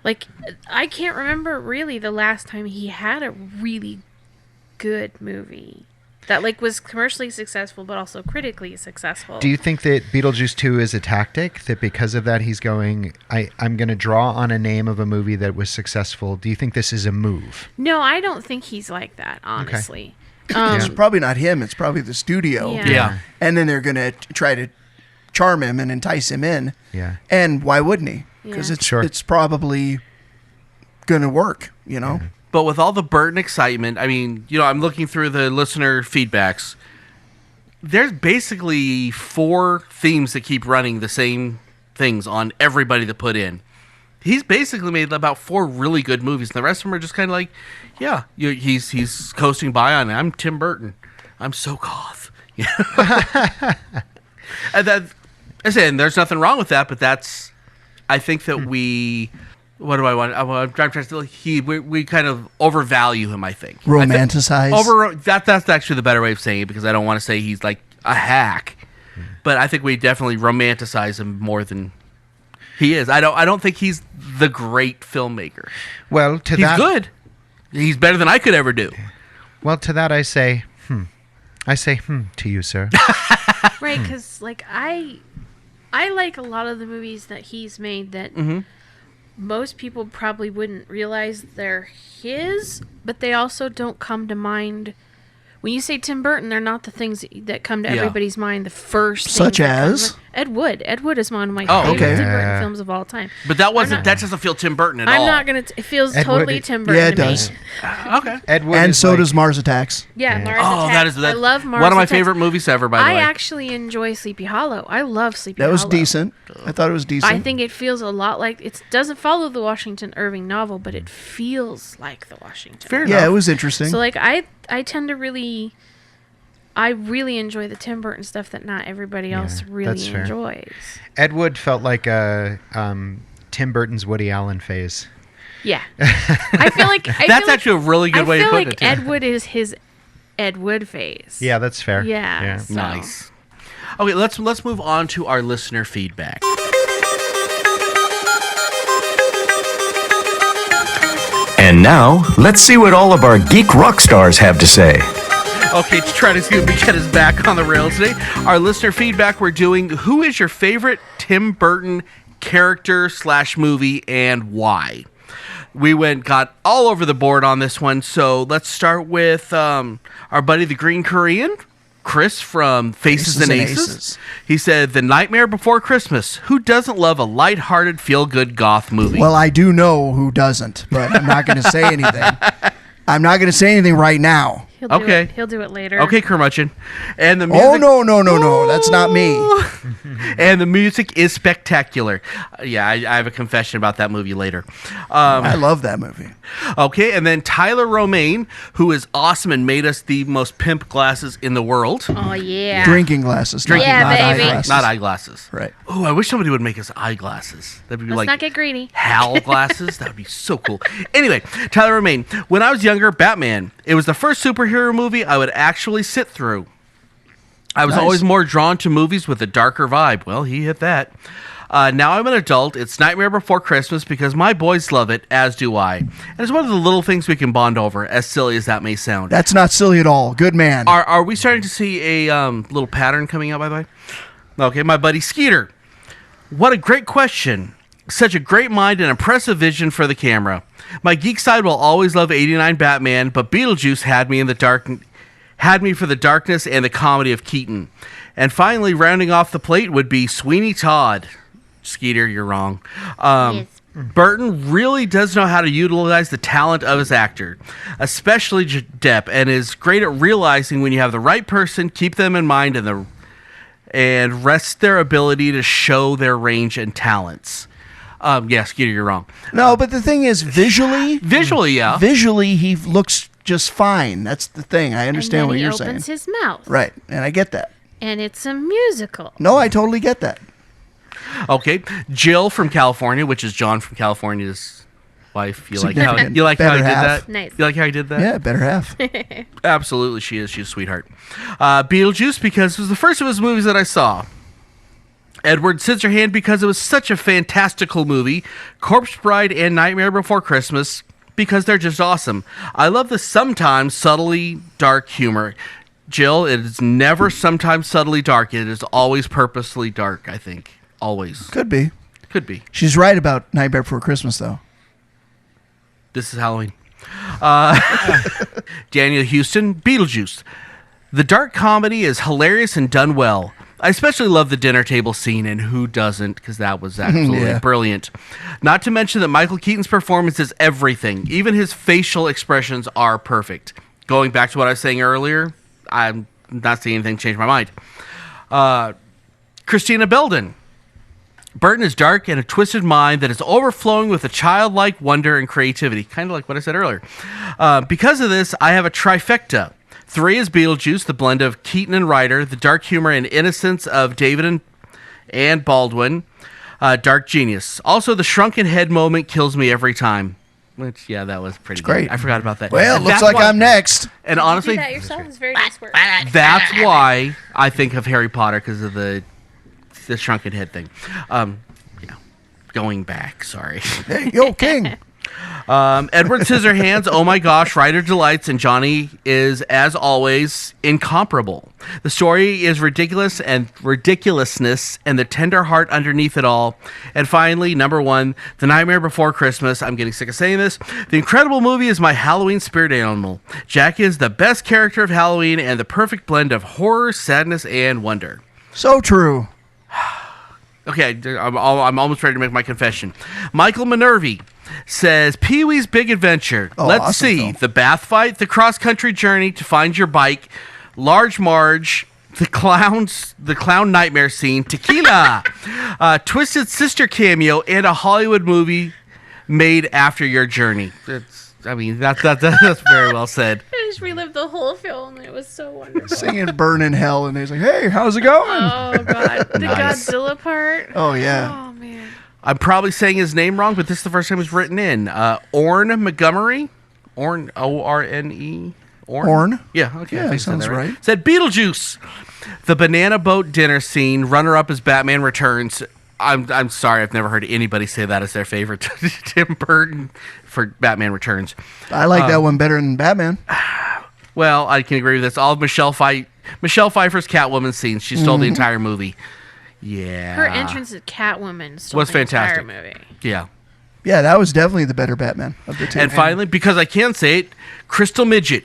Like, I can't remember really the last time he had a really good movie that was commercially successful but also critically successful. Do you think that Beetlejuice 2 is a tactic, that because of that he's going, I'm going to draw on a name of a movie that was successful? Do you think this is a move? No, I don't think he's like that, honestly. It's probably not him. It's probably the studio. Yeah. And then they're going to try to charm him and entice him in. Yeah. And why wouldn't he? Because Yeah. it's probably going to work, But with all the Burton excitement, I mean, I'm looking through the listener feedbacks. There's basically 4 themes that keep running the same things on everybody that put in. He's basically made about 4 really good movies, and the rest of them are just kind of like, he's coasting by on it. I'm Tim Burton. I'm so goth. And that, I said, there's nothing wrong with that, but I think that we. What do I want? I'm trying to. We kind of overvalue him. I think romanticize. That's actually the better way of saying it, because I don't want to say he's like a hack, but I think we definitely romanticize him more than he is. I don't think he's the great filmmaker. Well, He's good. He's better than I could ever do. Well, to that I say, to you, sir. Right, because I like a lot of the movies that he's made that most people probably wouldn't realize they're his, but they also don't come to mind. When you say Tim Burton, they're not the things that come to everybody's mind. The first such as Ed Wood. Ed Wood is one of my favorite Tim Burton films of all time. But that doesn't feel Tim Burton at all. I'm not gonna. It feels Ed totally Wood, Tim Burton. yeah, it to me. does. Okay. Ed Wood And is so like- does Mars Attacks. Yeah, Mars Oh, Attacks. that is I love Mars one of my Attacks. favorite movies ever. By the way, I actually enjoy Sleepy Hollow. I love Sleepy That Hollow. was decent. I thought it was decent. I think it feels a lot like it doesn't follow the Washington Irving novel, but it feels like the Washington. Fair Irving. enough. it was interesting. So I tend to really, I really enjoy the Tim Burton stuff that not everybody else really that's fair. enjoys. Ed Wood felt like Tim Burton's Woody Allen phase. Yeah, I feel like That's actually a really good way to I put feel like it, too. Ed Wood is his Ed Wood phase. Yeah, that's fair. Yeah. So. Nice. Okay, let's move on to our listener feedback. And now, let's see what all of our geek rock stars have to say. Okay, to try to get us back on the rails today, our listener feedback, we're doing who is your favorite Tim Burton character / movie and why? We got all over the board on this one, so let's start with our buddy the Green Korean, Chris from Faces and Aces. Aces. He said, The Nightmare Before Christmas. Who doesn't love a lighthearted, feel-good goth movie? Well, I do know who doesn't, but I'm not going to say anything. I'm not going to say anything right now. He'll do Okay. it. He'll do it later. Okay, curmudgeon. And the music, Oh, no. That's not me. and the music is spectacular. Yeah, I have a confession about that movie later. I love that movie. Okay, and then Tyler Romaine, who is awesome and made us the most pimp glasses in the world. Oh yeah. Drinking glasses. Yeah, not baby. eyeglasses. Not eyeglasses. Right. Oh, I wish somebody would make us eyeglasses. That'd be Let's like not get greedy. Hal glasses. That would be so cool. Anyway, Tyler Romaine. When I was younger, Batman. It was the first superhero movie I would actually sit through. I was Nice. always more drawn to movies with a darker vibe. Well, he hit that. Now I'm an adult. It's Nightmare Before Christmas because my boys love it, as do I. And it's one of the little things we can bond over, as silly as that may sound. That's not silly at all. Good man. Are we starting to see a little pattern coming out, by the way? Okay, my buddy Skeeter. What a great question. Such a great mind and impressive vision for the camera. My geek side will always love 89 Batman, but Beetlejuice had me for the darkness and the comedy of Keaton. And finally, rounding off the plate would be Sweeney Todd. Skeeter, you're wrong. Burton really does know how to utilize the talent of his actor, especially Depp, and is great at realizing when you have the right person, keep them in mind, and rest their ability to show their range and talents. Yeah, Skeeter, you're wrong. No, but the thing is, visually, Yeah. visually, he looks just fine. That's the thing. I understand what you're saying. And then he opens his mouth. Right, and I get that. And it's a musical. No, I totally get that. Okay, Jill from California, which is John from California's wife. You like how Significant. you like how he Better did half. that? Nice. You like how he did that? Yeah, better half. Absolutely, she is. She's a sweetheart. Beetlejuice because it was the first of his movies that I saw. Edward Scissorhand because it was such a fantastical movie. Corpse Bride and Nightmare Before Christmas because they're just awesome. I love the sometimes subtly dark humor. Jill, it is never sometimes subtly dark. It is always purposely dark, I think. Always. Could be. Could be. She's right about Nightmare Before Christmas, though. This is Halloween. Daniel Houston, Beetlejuice. The dark comedy is hilarious and done well. I especially love the dinner table scene, and who doesn't, because that was absolutely Yeah. brilliant. Not to mention that Michael Keaton's performance is everything. Even his facial expressions are perfect. Going back to what I was saying earlier, I'm not seeing anything change my mind. Christina Belden. Burton is dark and a twisted mind that is overflowing with a childlike wonder and creativity. Kind of like what I said earlier. Because of this, I have a trifecta. 3 is Beetlejuice, the blend of Keaton and Ryder, the dark humor and innocence of David and Baldwin, dark genius. Also, the shrunken head moment kills me every time. Which, yeah, that was pretty great. good. I forgot about that. Well, And looks that's like why- I'm next. And You honestly, do that yourself is very nice work. that's why I think of Harry Potter, because of the shrunken head thing. Going back, sorry. Hey, yo, King. Edward Scissorhands, oh my gosh, Ryder delights, and Johnny is, as always, incomparable. The story is ridiculous and ridiculousness and the tender heart underneath it all. And finally, number 1, The Nightmare Before Christmas. I'm getting sick of saying this. The incredible movie is my Halloween spirit animal. Jack is the best character of Halloween and the perfect blend of horror, sadness, and wonder. So true. Okay, I'm almost ready to make my confession. Michael Minervi says, Pee-wee's Big Adventure. Oh, Let's awesome see. film. The bath fight, the cross-country journey to find your bike, Large Marge, the clown nightmare scene, tequila, Twisted Sister cameo, and a Hollywood movie made after your journey. That's very well said. I just relived the whole film. It was so wonderful. Singing Burn in Hell, and he's like, hey, how's it going? Oh god, the Nice. Godzilla part. Oh, yeah. Oh man. I'm probably saying his name wrong, but this is the first time it's written in. Orne Montgomery? Orne, O-R-N-E? Orne? Yeah, okay. I Yeah, think I said sounds that right. Said Beetlejuice. The banana boat dinner scene. Runner-up is Batman Returns. I'm sorry, I've never heard anybody say that as their favorite. Tim Burton for Batman Returns. I like that one better than Batman. Well, I can agree with this. All of Michelle Pfeiffer's Catwoman scenes. She stole the entire movie. Yeah. Her entrance as Catwoman stole Was the entire fantastic. movie. Yeah. Yeah, that was definitely the better Batman of the two. And finally, because I can say it, Crystal Midget.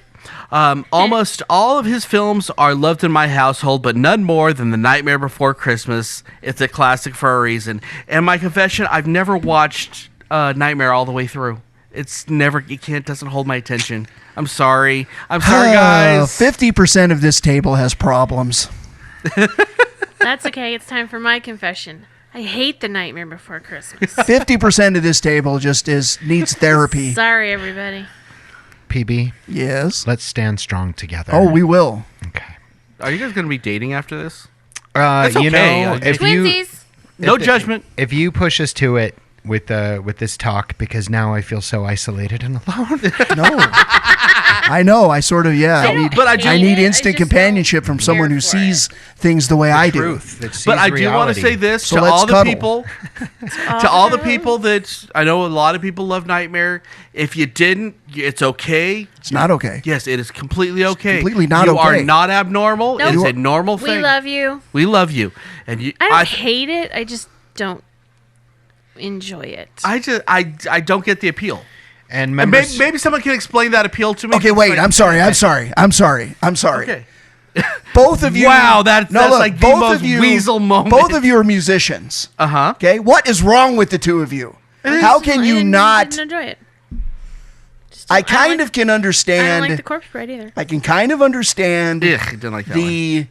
Almost all of his films are loved in my household, but none more than The Nightmare Before Christmas. It's a classic for a reason. And my confession, I've never watched Nightmare all the way through. Doesn't hold my attention. I'm sorry, guys. 50% of this table has problems. That's okay. It's time for my confession. I hate The Nightmare Before Christmas. 50% of this table just needs therapy. Sorry, everybody. PB, Yes. let's stand strong together. Oh, we will. Okay. Are you guys going to be dating after this? You okay. know, if you Twinsies. No judgment. if you push us to it with this talk, because now I feel so isolated and alone. No. I know. I sort of, yeah. I don't but I hate I it, need I instant just companionship don't from someone care who for sees it. things the way I do. Truth that sees But I do want to reality. say this So to let's all the cuddle. people, to all the people that I know, a lot of people love Nightmare. If you didn't, it's okay. It's not okay. Yes, it is completely okay. completely not you okay. are not abnormal. Nope. It is You a are- normal We thing. love you. We love you, and you. I don't hate it. I just don't enjoy it. I don't get the appeal. And And members, maybe someone can explain that appeal to me. Okay, wait. I'm sorry. Okay. Both of you. Wow, that's like the both most of you, weasel moment. Both of you are musicians. Uh huh. Okay, what is wrong with the two of you? How can you And not? didn't enjoy it. Just I don't kind like- of can I understand. don't like the corpse bride either. I can kind of understand Ugh, I didn't like that one. the.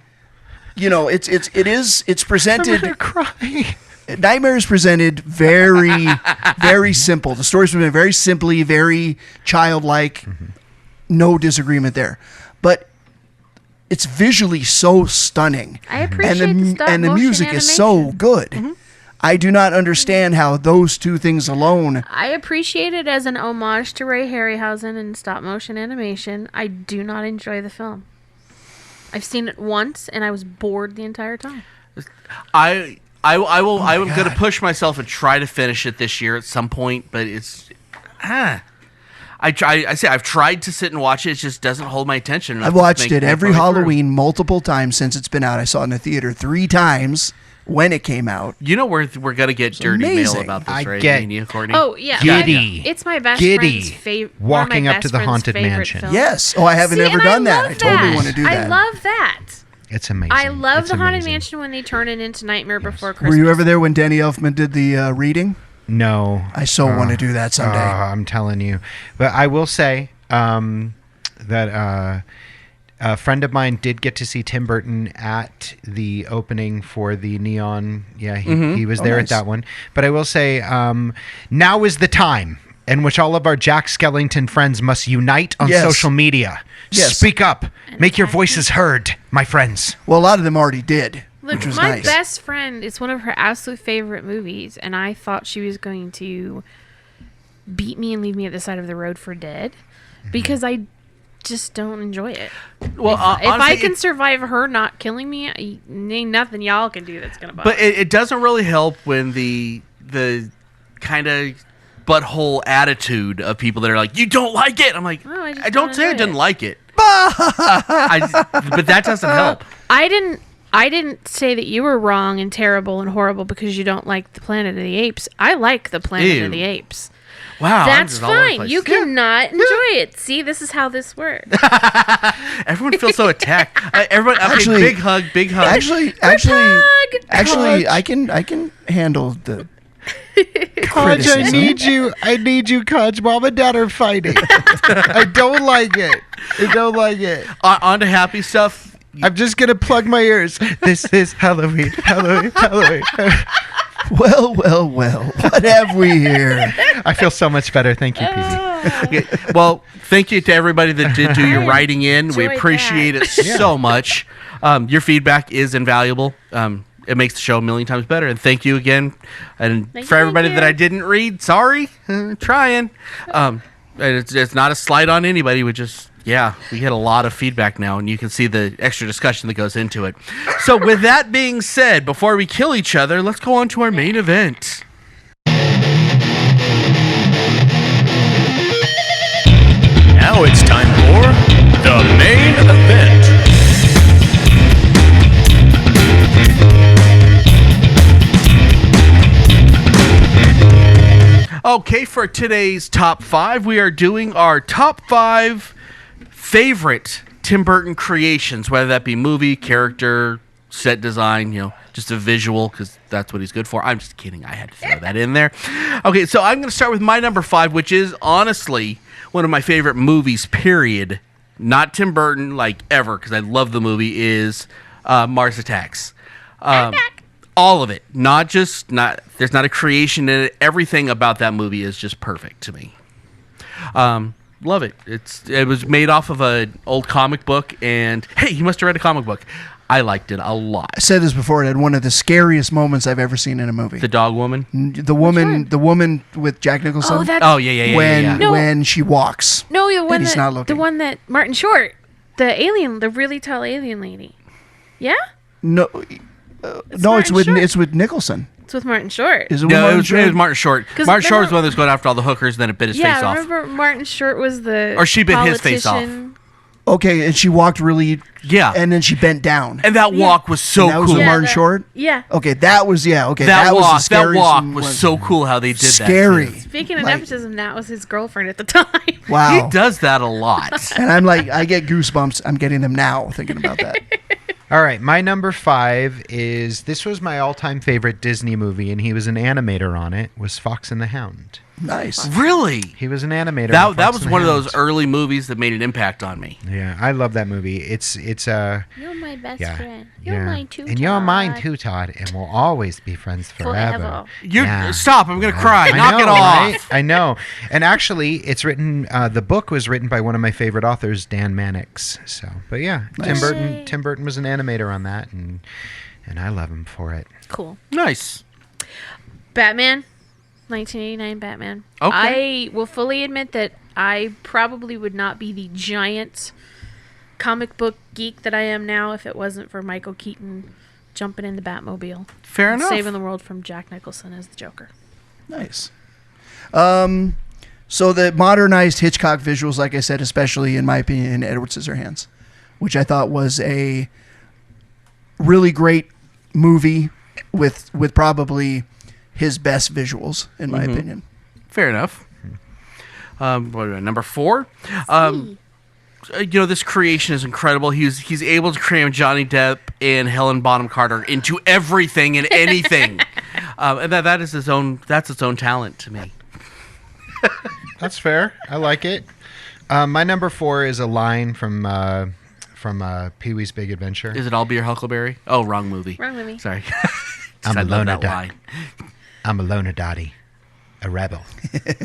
You know, it's I'm presented. gonna cry. Nightmare is presented very, very simple. The story's presented very simply, very childlike. No disagreement there, but it's visually so stunning. I appreciate and the stop and the motion music is so animation. good. I do not understand how those two things alone. I appreciate it as an homage to Ray Harryhausen and stop motion animation. I do not enjoy the film. I've seen it once and I was bored the entire time. I'm going to God. push myself and try to finish it this year at some point, but it's I say I've tried to sit and watch it. It just doesn't hold my attention enough I've to watched make it my every way through. Halloween multiple times since it's been out. I saw it in the theater 3 times when it came out. You know we're gonna get dirty mail amazing. about this, I right? get- Me and you, Courtney? Oh yeah, Giddy. it's my best Giddy. friend's favorite. Walking up to the Haunted Mansion. Yes. Oh, I haven't See, ever and done that. love I totally want to do I that. love that. It's amazing. I love It's the Haunted amazing. Mansion when they turn it into Nightmare Before Christmas. Were you ever there when Danny Elfman did the reading? No. I so want to do that someday. I'm telling you. But I will say that a friend of mine did get to see Tim Burton at the opening for the Neon. Yeah, he was there nice. at that one. But I will say now is the time in which all of our Jack Skellington friends must unite on Yes. social media. Yes. Speak up. Make your attack voices heard, my friends. Well, a lot of them already did, Look, which was my nice. best friend, it's one of her absolute favorite movies, and I thought she was going to beat me and leave me at the side of the road for dead because I just don't enjoy it. well, If I honestly, can survive her not killing me, ain't nothing y'all can do that's gonna bother but it doesn't really help when the kind of butthole attitude of people that are like, you don't like it. I'm like, Oh, I just I don't don't say I enjoy didn't it. like it. But that doesn't help. I didn't say that you were wrong and terrible and horrible because you don't like the Planet of the Apes. I like the Planet Ew. of the Apes. Wow, I'm That's just all over the fine. place. You Yeah. cannot enjoy it. See, this is how this works. Everyone feels so attacked. Everyone, okay, Actually- big hug. Actually, I can handle the. Kodge, I criticism. need you. I need you, Kodge. Mom and Dad are fighting. I don't like it. I don't like it. On to happy stuff. I'm just gonna plug my ears. This is Halloween. Halloween. Halloween. Well. What have we here? I feel so much better. Thank you, PB. Okay, well, thank you to everybody that did do your I writing in. We enjoyed appreciate that. it so much. Your feedback is invaluable. It makes the show a million times better. And thank you again. And Thank for you, everybody thank that you. I didn't read, sorry. Trying. And it's not a slight on anybody. We get a lot of feedback now, and you can see the extra discussion that goes into it. So with that being said, before we kill each other, let's go on to our main event. Now it's time for the main event. Okay, for today's top 5, we are doing our top 5 favorite Tim Burton creations, whether that be movie, character, set design, just a visual, because that's what he's good for. I'm just kidding. I had to throw that in there. Okay, so I'm going to start with my number 5, which is honestly one of my favorite movies, period. Not Tim Burton, like ever, because I love the movie, is Mars Attacks. All of it. There's not a creation in it. Everything about that movie is just perfect to me. Love it. It was made off of an old comic book, and hey, you must have read a comic book. I liked it a lot. I said this before. It had one of the scariest moments I've ever seen in a movie. The dog woman? The woman with Jack Nicholson. Oh, that's... Oh, yeah. When she walks. No, the one that Martin Short, the alien, the really tall alien lady. Yeah? No, it's with Nicholson. It's with Martin Short. Is it No, Martin it was Short? Martin Short. Martin Short was the one that was going after all the hookers, and then it bit his face off. Yeah, remember Martin Short was the Or she bit his face off. politician. Okay, and she walked really... Yeah. And then she bent down. And that walk was so And that was cool. with Martin Short? Yeah. Okay, that was... Yeah, okay. That was the walk scariest was one. so cool how they did Scary. that. Speaking of Like- nepotism, that was his girlfriend at the time. Wow. He does that a lot. And I'm like, I get goosebumps. I'm getting them now thinking about that. All right, my number 5 is, this was my all-time favorite Disney movie, and he was an animator on it, was Fox and the Hound. Nice. Really? He was an animator. That on Fox was and the one of Hound. those early movies that made an impact on me. Yeah, I love that movie. It's You're my best yeah, friend. You're yeah. mine too, And you're mine Todd. too, Todd, and we'll always be friends forever. Yeah. Stop! I'm gonna cry. I Knock know, it off. right? I know. And actually, it's written. The book was written by one of my favorite authors, Dan Mannix. So, but yeah, Nice. Tim Burton was an animator on that, and I love him for it. Cool. Nice. Batman, 1989 Batman. Okay. I will fully admit that I probably would not be the giant comic book geek that I am now if it wasn't for Michael Keaton jumping in the Batmobile. Fair and enough. Saving the world from Jack Nicholson as the Joker. Nice. So the modernized Hitchcock visuals, like I said, especially in my opinion, in Edward Scissorhands, which I thought was a really great movie with probably his best visuals, in my opinion. Fair enough. What are we on, number 4? This creation is incredible. He's able to cram Johnny Depp and Helen Bonham Carter into everything and anything, and that's its own talent to me. That's fair. I like it. My number 4 is a line from Pee-wee's Big Adventure. Is it I'll Be Your Huckleberry? Oh, wrong movie. Wrong movie. Sorry. I'm I a love loner that dot. line. I'm a loner dotty, a rebel.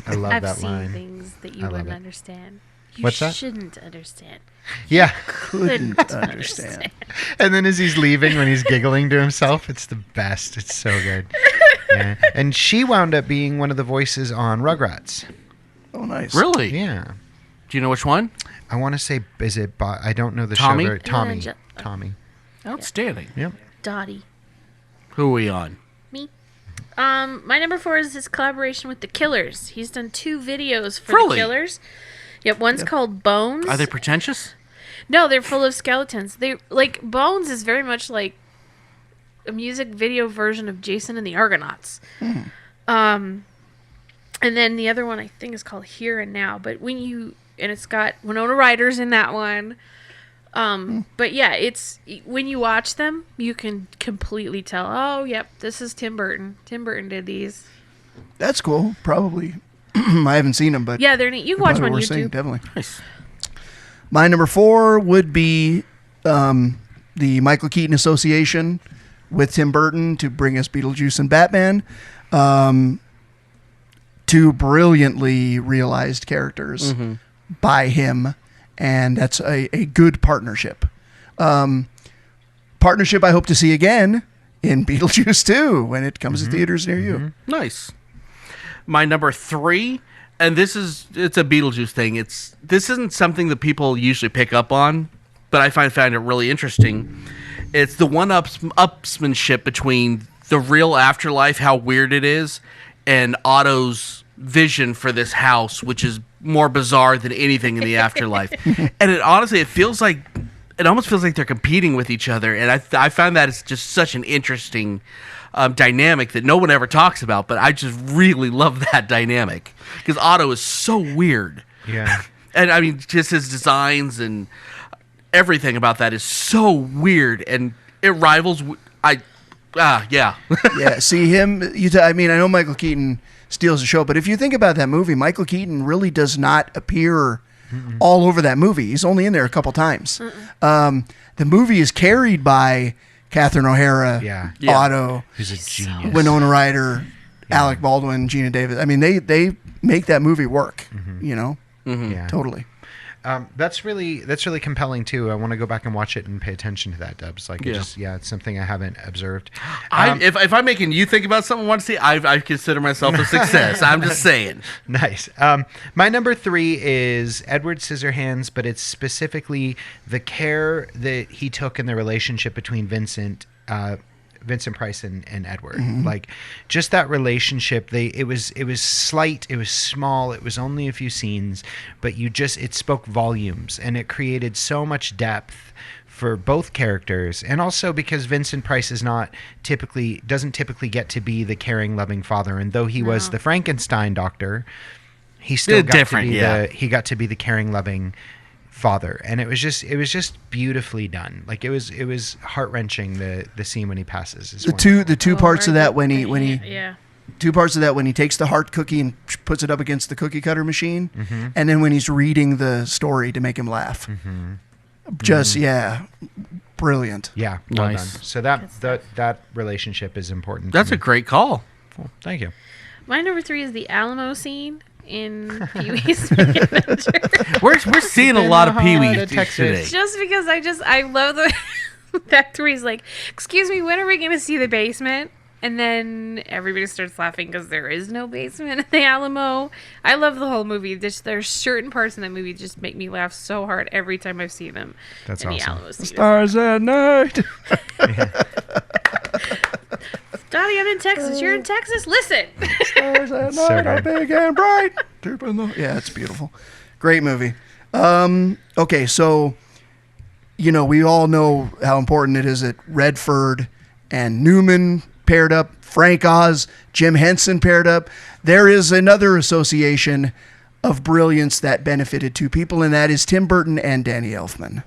I love I've that seen line. things that I you love wouldn't it. understand. You What's that? shouldn't understand. Yeah. Couldn't understand. And then as he's leaving, when he's giggling to himself, it's the best. It's so good. Yeah. And she wound up being one of the voices on Rugrats. Oh, nice. Really? Yeah. Do you know which one? I want to say, is it? I don't know the Tommy? show. Tommy. Yeah, Tommy. Outstanding. Yep. Dottie. Who are we on? Me. My number 4 is his collaboration with the Killers. He's done 2 videos for Really? the Killers. Yep, one's called Bones. Are they pretentious? No, they're full of skeletons. They like Bones is very much like a music video version of Jason and the Argonauts. And then the other one I think is called Here and Now. But and it's got Winona Ryder's in that one. But yeah, it's when you watch them, you can completely tell. Oh, yep, this is Tim Burton. Tim Burton did these. That's cool. Probably. I haven't seen them, but Yeah, they're neat. You can watch them probably on worth seeing, YouTube. definitely. Nice. My number 4 would be the Michael Keaton Association with Tim Burton to bring us Beetlejuice and Batman. 2 brilliantly realized characters by him, and that's a good partnership. Partnership I hope to see again in Beetlejuice 2 when it comes to theaters near you. Nice. My number 3, and it's a Beetlejuice thing. This isn't something that people usually pick up on, but I find it really interesting. It's the upsmanship between the real afterlife, how weird it is, and Otto's vision for this house, which is more bizarre than anything in the afterlife. And it honestly, it almost feels like they're competing with each other. And I found that it's just such an interesting dynamic that no one ever talks about, but I just really love that dynamic because Otto is so weird. Yeah. and I mean, just his designs and everything about that is so weird, and it rivals. Yeah. Yeah, see him. I mean, I know Michael Keaton steals the show, but if you think about that movie, Michael Keaton really does not appear all over that movie. He's only in there a couple times. The movie is carried by Catherine O'Hara, Yeah. Otto, Who's a genius. Winona Ryder, Alec Baldwin, Gina Davis. I mean, they make that movie work. You know, Yeah. totally. That's really compelling too. I want to go back and watch it and pay attention to that, Dubs. Like, it's something I haven't observed. If I'm making you think about something I want to see, I consider myself a success. I'm just saying. Nice. My number 3 is Edward Scissorhands, but it's specifically the care that he took in the relationship between Vincent Price and Edward. Like, just that relationship, it was slight, it was small, it was only a few scenes, but it spoke volumes, and it created so much depth for both characters. And also because Vincent Price doesn't typically get to be the caring, loving father, and though he was the Frankenstein doctor, he still got to be the caring, loving father. And it was just beautifully done. Like, it was heart-wrenching, the scene when he passes. The two parts of that when he Yeah. two parts of that when he takes the heart cookie and puts it up against the cookie cutter machine, and then when he's reading the story to make him laugh. Just brilliant. Yeah, well Nice. done. So that relationship is important. That's a great call. Cool. Thank you. My number 3 is the Alamo scene in Pee-wee's Big Adventure. We're seeing a lot of Pee Wee to Texas. today. Just because I love the fact where he's like, "Excuse me, when are we going to see the basement?" And then everybody starts laughing because there is no basement in the Alamo. I love the whole movie. There's certain parts in that movie just make me laugh so hard every time I see them. That's in awesome. The Alamo scene. Stars at night. Dottie, I'm in Texas. You're in Texas? Listen. Stars at So night are good. big and bright. Yeah, it's beautiful. Great movie. Okay, so we all know how important it is that Redford and Newman paired up, Frank Oz, Jim Henson paired up. There is another association of brilliance that benefited two people, and that is Tim Burton and Danny Elfman.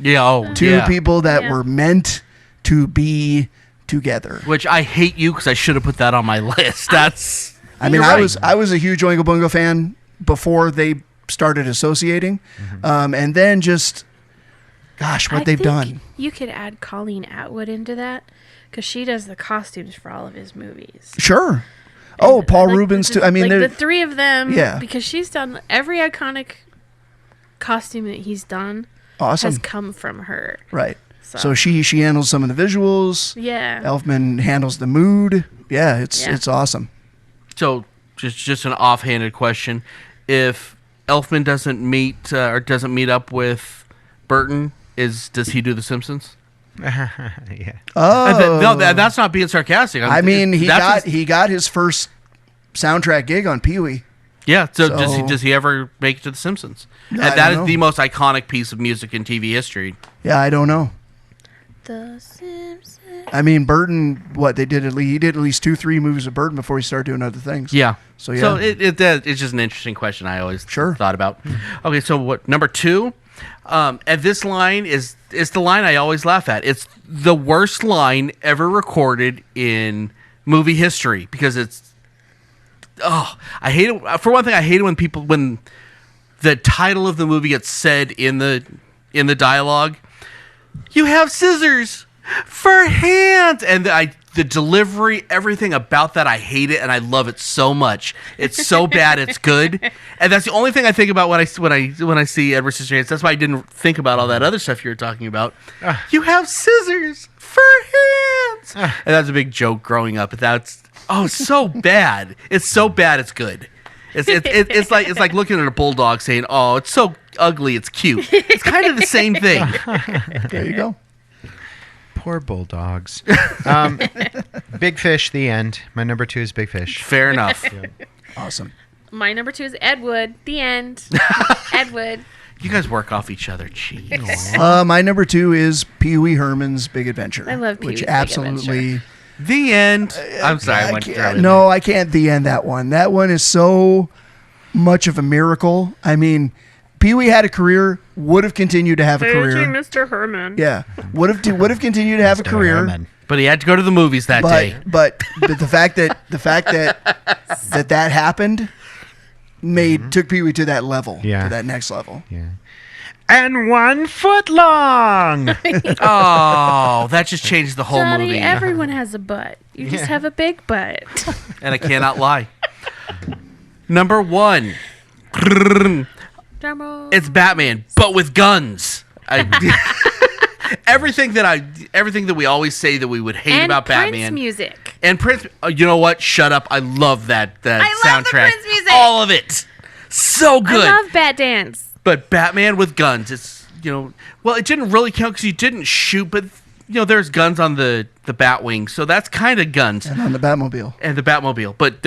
Yeah, Two people that were meant to be together. Which I hate you because I should have put that on my list. That's. I mean, You're right. I was a huge Oingo Boingo fan before they started associating, and then just, gosh, what they've done. You could add Colleen Atwood into that because she does the costumes for all of his movies. Sure. Oh, Paul Rubens too. I mean, the three of them. Yeah. Because she's done every iconic costume that he's done. Awesome. Has come from her. Right. So she handles some of the visuals. Yeah. Elfman handles the mood. Yeah, it's awesome. So just an offhanded question: if Elfman doesn't meet up with Burton, does he do The Simpsons? Yeah. Oh, No, that's not being sarcastic. I mean, he That's got his first soundtrack gig on Pee-wee. Yeah. So, So- does he ever make it to The Simpsons? And I that don't is know. the most iconic piece of music in TV history. Yeah, I don't know. The Simpsons. I mean, Burton. He did at least 2-3 movies with Burton before he started doing other things. Yeah. So, yeah. So it's just an interesting question I always thought about. Okay, so what number 2? And this line is the line I always laugh at. It's the worst line ever recorded in movie history because I hate it. For one thing, I hate it when the title of the movie gets said in the dialogue. You have scissors for hands, and the delivery, everything about that, I hate it, and I love it so much. It's so bad, it's good, and that's the only thing I think about when I see Edward Scissorhands. That's why I didn't think about all that other stuff you were talking about. You have scissors for hands, and that's a big joke growing up. But that's so bad. It's so bad, it's good. It's like looking at a bulldog saying, "Oh, it's so ugly, it's cute." It's kind of the same thing. There you go. Poor bulldogs. Big Fish, the end. My number 2 is Big Fish. Fair enough. Awesome. My number 2 is Ed Wood. The end. Ed Wood. You guys work off each other. Jeez. My number 2 is Pee-wee Herman's Big Adventure. I love Pee-wee's which Big absolutely. The end. I'm sorry. I went through it. No, I can't the end that one. That one is so much of a miracle. I mean, Pee-wee had a career, would have continued to have a career. Mr. Herman. Yeah, would have continued to have a career. Herman. But he had to go to the movies that day. But the fact that that happened took Pee-wee to that level, to that next level. Yeah. And 1 foot long. Oh, that just changed the whole Johnny, movie. everyone has a butt. You just have a big butt. And I cannot lie. Number 1. Drum roll. It's Batman, but with guns. Everything that we always say that we would hate and about Prince Batman. music. And Prince, you know what? Shut up. I love that I love soundtrack. the Prince music. All of it. So good. I love Bat Dance. But Batman with guns, it's, well, it didn't really count because you didn't shoot, but, there's guns on the Batwing, so that's kind of guns. And on the Batmobile. And the Batmobile. But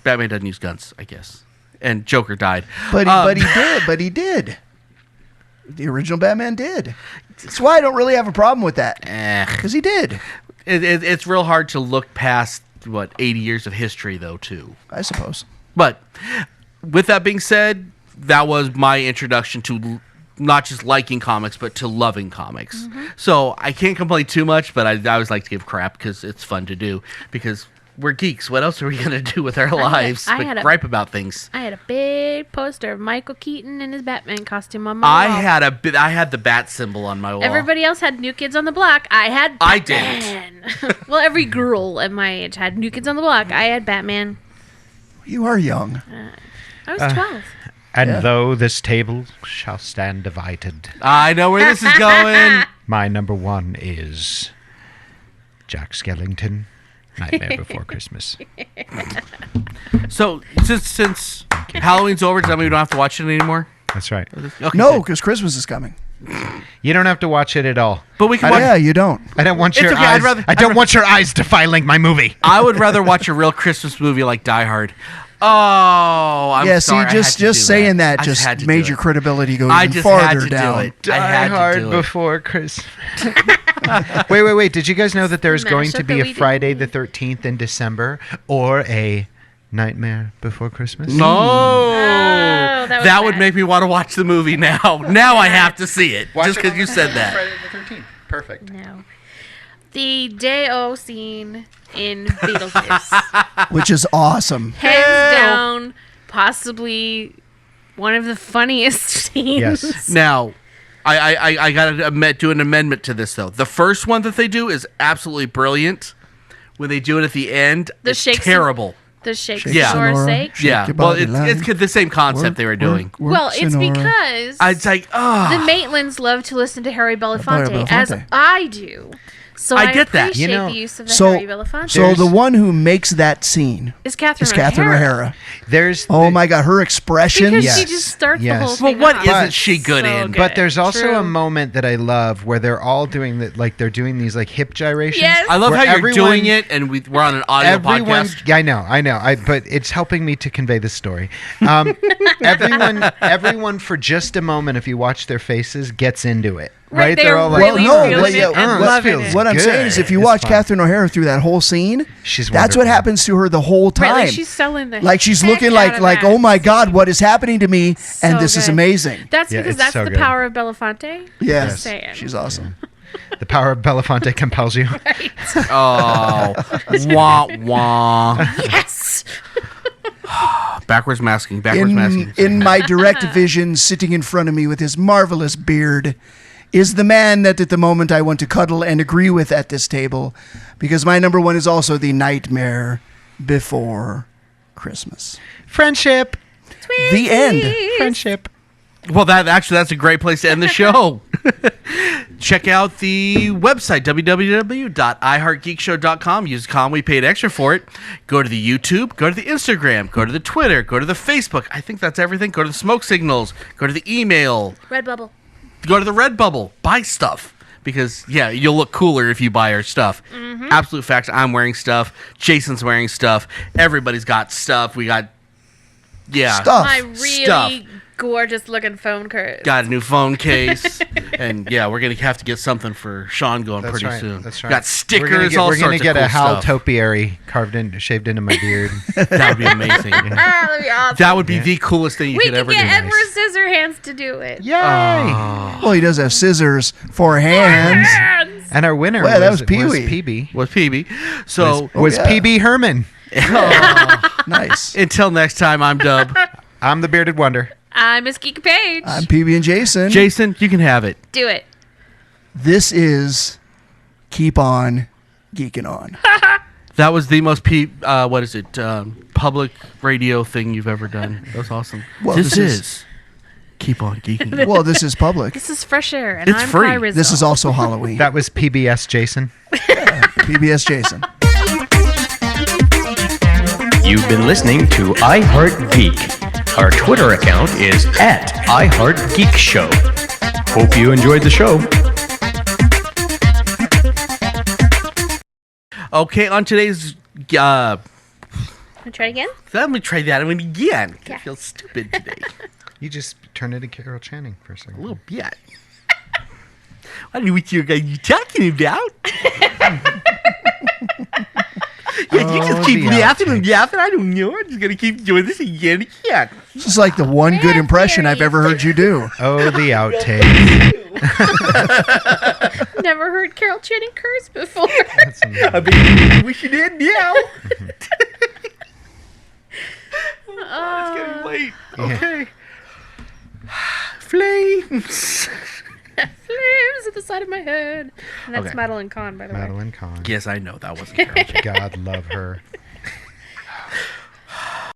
Batman doesn't use guns, I guess. And Joker died. But he did. The original Batman did. That's why I don't really have a problem with that. Because he did. It's real hard to look past, 80 years of history, though, too. I suppose. But with that being said, that was my introduction to not just liking comics, but to loving comics. Mm-hmm. So I can't complain too much, but I always like to give crap because it's fun to do. Because we're geeks. What else are we going to do with our lives but gripe about things? I had a big poster of Michael Keaton in his Batman costume on my wall. I had the bat symbol on my wall. Everybody else had New Kids on the Block. I had Batman. I didn't. Well, every girl at my age had New Kids on the Block. I had Batman. You are young. I was 12. And though this table shall stand divided, I know where this is going. my number 1 is Jack Skellington, Nightmare Before Christmas. So since Halloween's over, does that mean we don't have to watch it anymore? That's right. Okay, No, good. because Christmas is coming. You don't have to watch it at all. But we can watch. Yeah, you don't. I don't want It's your okay, I'd eyes. rather- I don't want your eyes defiling my movie. I would rather watch a real Christmas movie like Die Hard. Oh, I'm Yeah, sorry. see, just saying that I just had to made do your it. credibility go I even just had farther to down. do it. I had to do it. Before Christmas. Wait. Did you guys know that there's Mashup going to that be we a didn't Friday do. the 13th in December or a Nightmare Before Christmas? No, that was would bad. make me want to watch the movie now. Now I have to see it just because you said that. Friday the 13th. Perfect. No. The Day-O scene in Beetlejuice. Which is awesome. Hands down, possibly one of the funniest scenes. Yes. Now, I gotta do an amendment to this though. The first one that they do is absolutely brilliant. When they do it at the end, The it's shakes- terrible. The shake Yeah. Sonora Sonora. sake. Shake Yeah, your well, body line. it's the same concept they were doing. Well, it's Sonora. because It's like, the Maitlands love to listen to Harry Belafonte, Harry as Belafonte. I do. So I I get that. appreciate You know, the use of the So, Harry Belafonte. so the one who makes that scene is Catherine is Catherine O'Hara. There's Oh my God, her expression. Because Yes. she just starts Yes. the whole Well, thing what off. isn't she good in? But there's also True. a moment that I love where they're all doing that, like they're doing these like hip gyrations. Yes. I love where how you're everyone- doing it, and we're on an audio Everyone, podcast. I know. But it's helping me to convey the story. Everyone, for just a moment, if you watch their faces, gets into it. Right, Right? they're They're all like, really Well, no, feeling what- it yeah, and what loving feels it. What I'm saying is, if you It's watch fun. Catherine O'Hara through that whole scene, She's that's what wonderful. happens to her the whole time. Right, like she's selling the Like she's heck looking out like of like that oh my God, scene. what is happening to me? So And this is good. amazing. That's Yeah, because it's that's so the good. power of Belafonte. Yes, Just saying. she's awesome. The power of Belafonte compels you. Oh, wah wah. Yes. Backwards masking. Backwards masking. In my direct vision, sitting in front of me with his marvelous beard, is the man that at the moment I want to cuddle and agree with at this table, because my number 1 is also the Nightmare Before Christmas. Friendship. The end. Friendship. Well, that's a great place to end the show. Check out the website, www.iheartgeekshow.com. Use com. We paid extra for it. Go to the YouTube. Go to the Instagram. Go to the Twitter. Go to the Facebook. I think that's everything. Go to the smoke signals. Go to the email. Redbubble. Go to the Redbubble. Buy stuff. Because, yeah, you'll look cooler if you buy our stuff. Absolute fact. I'm wearing stuff. Jason's wearing stuff. Everybody's got stuff. We got, yeah. Stuff. My really Stuff. gorgeous looking phone case. Got a new phone case, and yeah, we're gonna have to get something for Sean going That's pretty right. soon. That's right. Got stickers, all We're sorts gonna of get cool a Hal stuff. topiary shaved into my beard. That would be amazing. That'd be awesome. That would be the coolest thing you we could could ever do. get Edward Scissorhands to do it. Yay! Well, he does have scissors for hands. Hands. And our winner Well, that was Pee-wee. PB. Was PB. So Was yeah. PB Herman. Nice. until next time, I'm Dub. I'm the bearded wonder. I'm Miss Geeky Page. I'm PB&Jason. Jason, you can have it. Do it. This is Keep On Geeking On. That was the most public radio thing you've ever done. That was awesome. Well, this this is- is Keep On Geeking. Well, this is public. This is fresh air, and It's I'm free. Kai Rizzo. This is also Halloween. That was PBS Jason. PB&Jason. You've been listening to iHeartGeek. Our Twitter account is @iHeartGeekShow. Hope you enjoyed the show. Okay, on today's. Wanna try again? Let me try that one again. I Yeah. feel stupid today. You just turned into Carol Channing for a A second. little bit. I don't know what you guys are talking about. Yeah, you just keep the laughing and outtakes. laughing. I don't know. I'm just going to keep doing this again and again. This is like the one good impression I've ever heard you do. Oh, the outtake. Never heard Carol Channing curse before. That's amazing. I bet you wish you did now. It's getting late. Okay. Flames. Flames at the side of my head. And that's Okay. Madeline Kahn, by the way. Madeline Kahn. Yes, I know. That wasn't Carol. God love her.